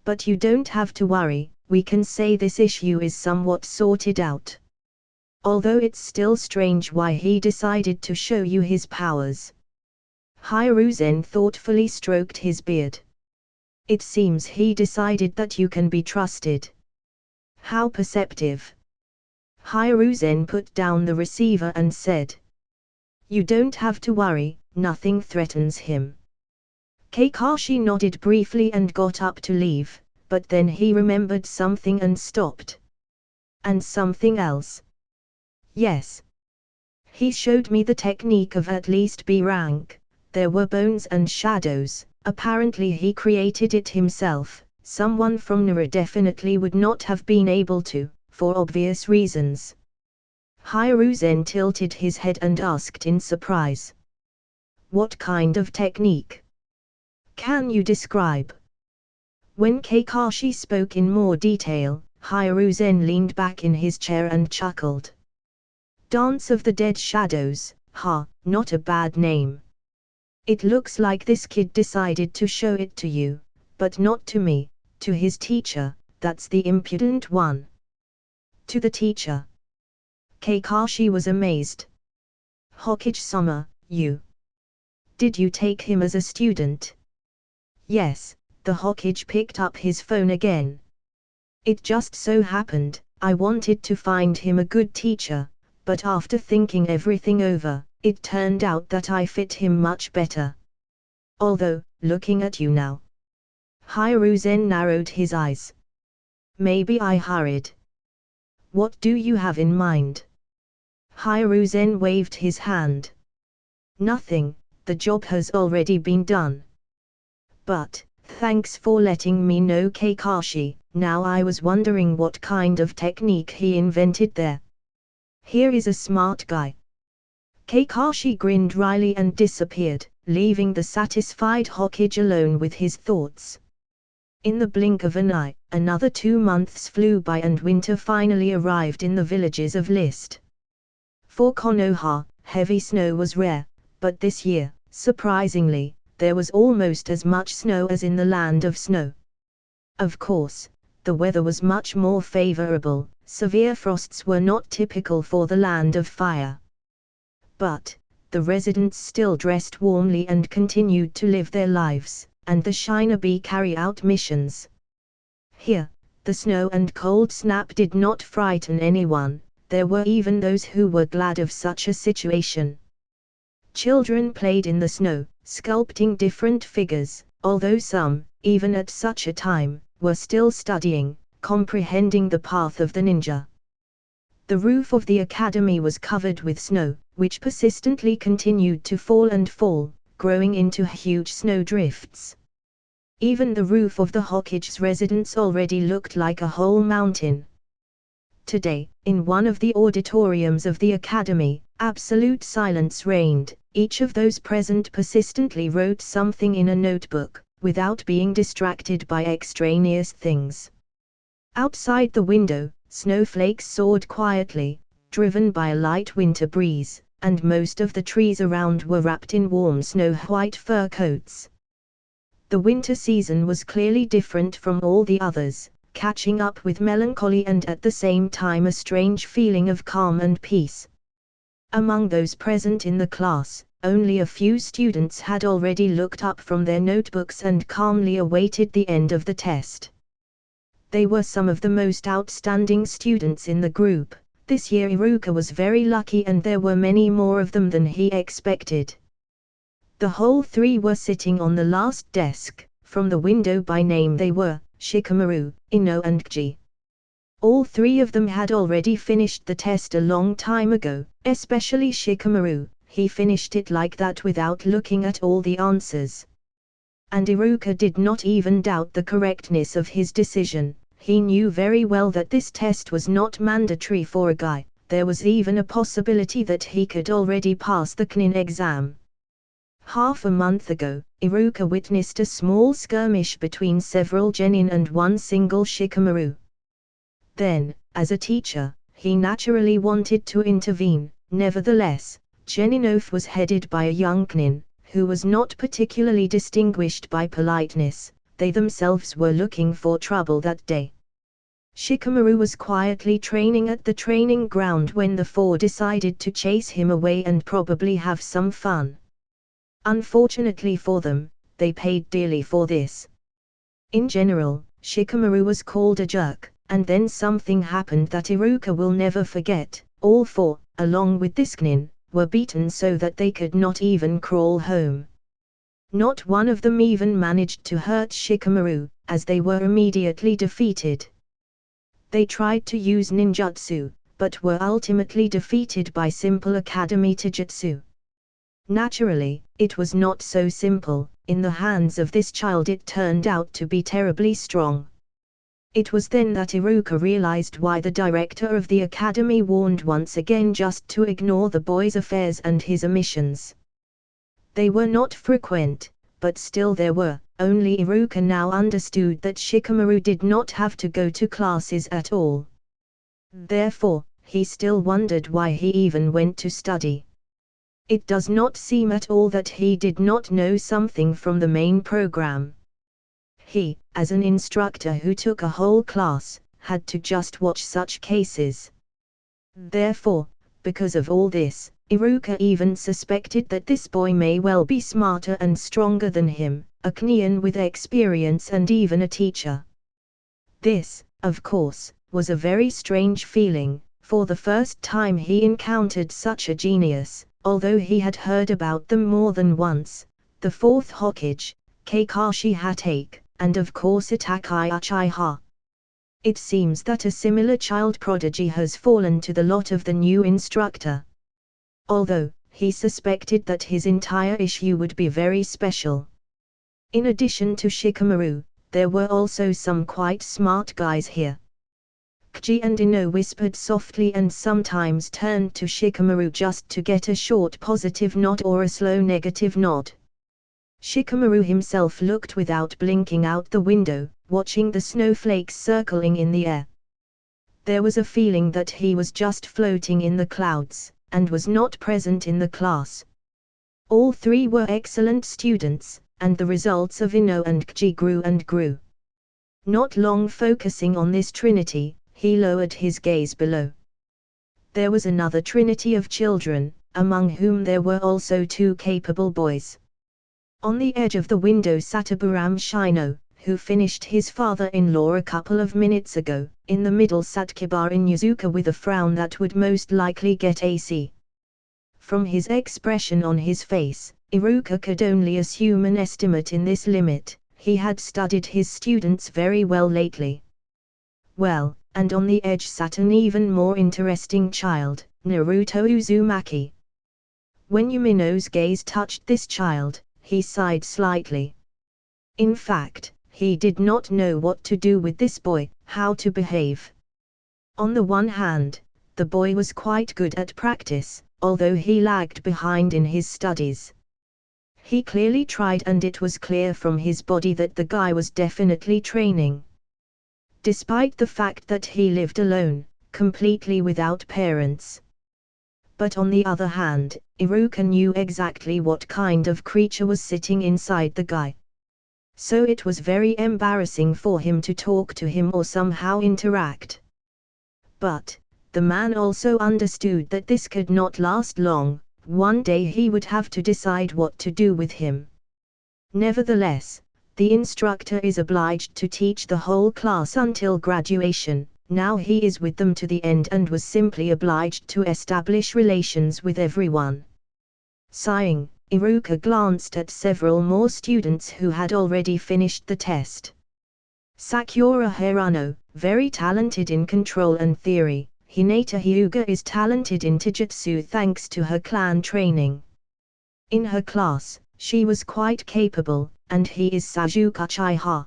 But you don't have to worry, we can say this issue is somewhat sorted out. Although it's still strange why he decided to show you his powers. Raizeenn thoughtfully stroked his beard. It seems he decided that you can be trusted. How perceptive. Raizeenn put down the receiver and said. You don't have to worry, nothing threatens him. Kakashi nodded briefly and got up to leave, but then he remembered something and stopped. And something else. Yes. He showed me the technique of at least B rank. There were bones and shadows. Apparently he created it himself. Someone from Nara definitely would not have been able to, for obvious reasons. Raizeenn tilted his head and asked in surprise. What kind of technique? Can you describe? When Kakashi spoke in more detail, Raizeenn leaned back in his chair and chuckled. Dance of the Dead Shadows, not a bad name. It looks like this kid decided to show it to you, but not to me, to his teacher, that's the impudent one. To the teacher. Kakashi was amazed. Hokage-sama, you. Did you take him as a student? Yes, the Hokage picked up his phone again. It just so happened, I wanted to find him a good teacher, but after thinking everything over, it turned out that I fit him much better. Although, looking at you now. Raizeenn narrowed his eyes. Maybe I hurried. What do you have in mind? Raizeenn waved his hand. Nothing, the job has already been done. But, thanks for letting me know, Kakashi. Now I was wondering what kind of technique he invented there. Here is a smart guy. Kakashi grinned wryly and disappeared, leaving the satisfied Hokage alone with his thoughts. In the blink of an eye, another 2 months flew by and winter finally arrived in the villages of List. For Konoha, heavy snow was rare, but this year, surprisingly, there was almost as much snow as in the land of snow. Of course, the weather was much more favorable, severe frosts were not typical for the land of fire. But, the residents still dressed warmly and continued to live their lives, and the Shinobi carry out missions. Here, the snow and cold snap did not frighten anyone, there were even those who were glad of such a situation. Children played in the snow, sculpting different figures, although some, even at such a time, were still studying, comprehending the path of the ninja. The roof of the academy was covered with snow, which persistently continued to fall, growing into huge snowdrifts. Even the roof of the Hokage's residence already looked like a whole mountain. Today, in one of the auditoriums of the academy, absolute silence reigned. Each of those present persistently wrote something in a notebook, without being distracted by extraneous things. Outside the window, snowflakes soared quietly, driven by a light winter breeze, and most of the trees around were wrapped in warm snow-white fur coats. The winter season was clearly different from all the others, catching up with melancholy and at the same time a strange feeling of calm and peace. Among those present in the class, only a few students had already looked up from their notebooks and calmly awaited the end of the test. They were some of the most outstanding students in the group. This year Iruka was very lucky and there were many more of them than he expected. The whole three were sitting on the last desk. From the window by name they were Shikamaru, Ino and Kji. All three of them had already finished the test a long time ago, especially Shikamaru. He finished it like that without looking at all the answers. And Iruka did not even doubt the correctness of his decision. He knew very well that this test was not mandatory for a guy. There was even a possibility that he could already pass the Knin exam. Half a month ago, Iruka witnessed a small skirmish between several genin and one single Shikamaru. Then, as a teacher, he naturally wanted to intervene. Nevertheless, Geninov was headed by a young Knin, who was not particularly distinguished by politeness. They themselves were looking for trouble that day. Shikamaru was quietly training at the training ground when the four decided to chase him away and probably have some fun. Unfortunately for them, they paid dearly for this. In general, Shikamaru was called a jerk, and then something happened that Iruka will never forget. All four, along with this Knin, were beaten so that they could not even crawl home. Not one of them even managed to hurt Shikamaru, as they were immediately defeated. They tried to use ninjutsu, but were ultimately defeated by simple academy taijutsu. Naturally, it was not so simple. In the hands of this child it turned out to be terribly strong. It was then that Iruka realized why the director of the academy warned once again just to ignore the boy's affairs and his omissions. They were not frequent, but still there were. Only Iruka now understood that Shikamaru did not have to go to classes at all. Therefore, he still wondered why he even went to study. It does not seem at all that he did not know something from the main program. He, as an instructor who took a whole class, had to just watch such cases. Therefore, because of all this, Iruka even suspected that this boy may well be smarter and stronger than him, a Knian with experience and even a teacher. This, of course, was a very strange feeling. For the first time he encountered such a genius, although he had heard about them more than once. The fourth Hokage, Kakashi Hatake, and of course Itachi Uchiha. It seems that a similar child prodigy has fallen to the lot of the new instructor. Although, he suspected that his entire issue would be very special. In addition to Shikamaru, there were also some quite smart guys here. Kji and Ino whispered softly and sometimes turned to Shikamaru just to get a short positive nod or a slow negative nod. Shikamaru himself looked without blinking out the window, watching the snowflakes circling in the air. There was a feeling that he was just floating in the clouds, and was not present in the class. All three were excellent students, and the results of Ino and Kji grew and grew. Not long focusing on this trinity, he lowered his gaze below. There was another trinity of children, among whom there were also two capable boys. On the edge of the window sat Abiram Shino, who finished his father-in-law a couple of minutes ago. In the middle sat Kiba Inuzuka with a frown that would most likely get a C. From his expression on his face, Iruka could only assume an estimate in this limit. He had studied his students very well lately. Well, and on the edge sat an even more interesting child, Naruto Uzumaki. When Yumino's gaze touched this child, he sighed slightly. In fact, he did not know what to do with this boy, how to behave. On the one hand, the boy was quite good at practice, although he lagged behind in his studies. He clearly tried, and it was clear from his body that the guy was definitely training. Despite the fact that he lived alone, completely without parents. But on the other hand, Iruka knew exactly what kind of creature was sitting inside the guy. So it was very embarrassing for him to talk to him or somehow interact. But the man also understood that this could not last long. One day he would have to decide what to do with him. Nevertheless, the instructor is obliged to teach the whole class until graduation. Now he is with them to the end and was simply obliged to establish relations with everyone. Sighing, Iruka glanced at several more students who had already finished the test. Sakura Hirano, very talented in control and theory. Hinata Hyuga is talented in taijutsu thanks to her clan training. In her class, she was quite capable, and he is Sajuka Chiha.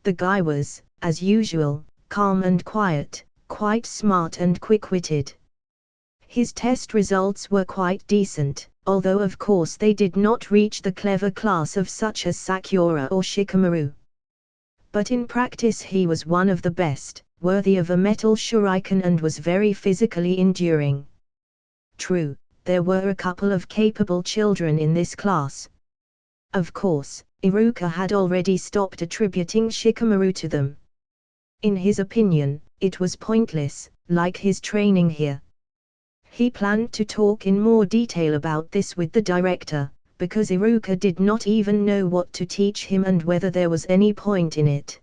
The guy was, as usual, calm and quiet, quite smart and quick-witted. His test results were quite decent, although of course they did not reach the clever class of such as Sakura or Shikamaru. But in practice he was one of the best, worthy of a metal shuriken, and was very physically enduring. True, there were a couple of capable children in this class. Of course, Iruka had already stopped attributing Shikamaru to them. In his opinion, it was pointless, like his training here. He planned to talk in more detail about this with the director, because Iruka did not even know what to teach him and whether there was any point in it.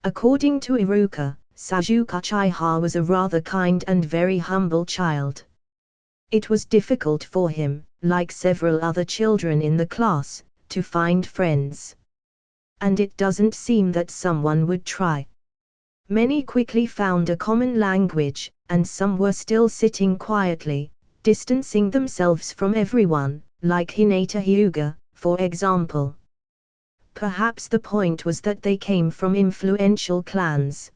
According to Iruka, Sajuka Chiha was a rather kind and very humble child. It was difficult for him, like several other children in the class, to find friends. And it doesn't seem that someone would try. Many quickly found a common language, and some were still sitting quietly, distancing themselves from everyone, like Hinata Hyuga, for example. Perhaps the point was that they came from influential clans.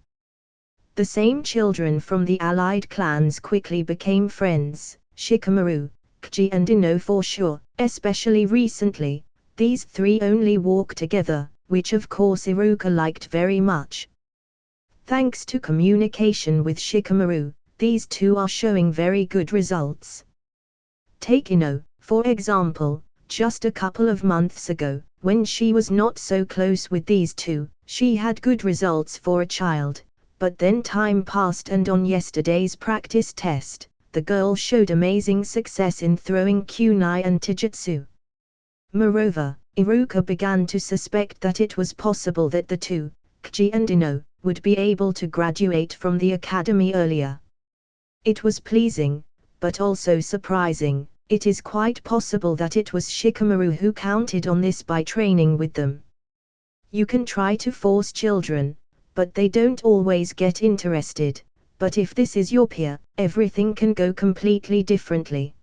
The same children from the allied clans quickly became friends, Shikamaru, Kji and Ino for sure. Especially recently, these three only walk together, which of course Iruka liked very much. Thanks to communication with Shikamaru, these two are showing very good results. Take Ino, for example. Just a couple of months ago, when she was not so close with these two, she had good results for a child. But then time passed, and on yesterday's practice test, the girl showed amazing success in throwing kunai and taijutsu. Moreover, Iruka began to suspect that it was possible that the two, Kji and Ino, would be able to graduate from the academy earlier. It was pleasing, but also surprising. It is quite possible that it was Shikamaru who counted on this by training with them. You can try to force children, but they don't always get interested. But if this is your peer, everything can go completely differently.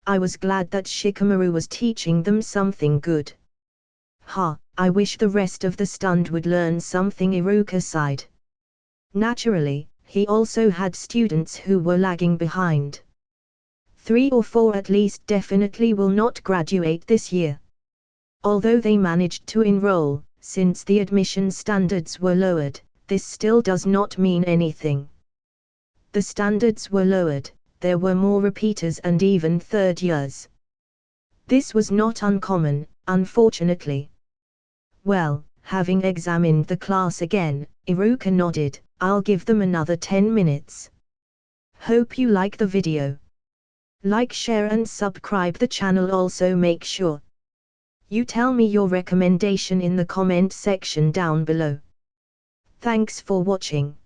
I was glad that Shikamaru was teaching them something good. I wish the rest of the stand would learn something, Iruka sighed. Naturally, he also had students who were lagging behind. 3 or 4 at least definitely will not graduate this year. Although they managed to enroll, since the admission standards were lowered, this still does not mean anything. The standards were lowered, there were more repeaters and even third years. This was not uncommon, unfortunately. Well, having examined the class again, Iruka nodded, I'll give them another 10 minutes. Hope you like the video. Like, share and subscribe the channel. Also make sure you tell me your recommendation in the comment section down below. Thanks for watching.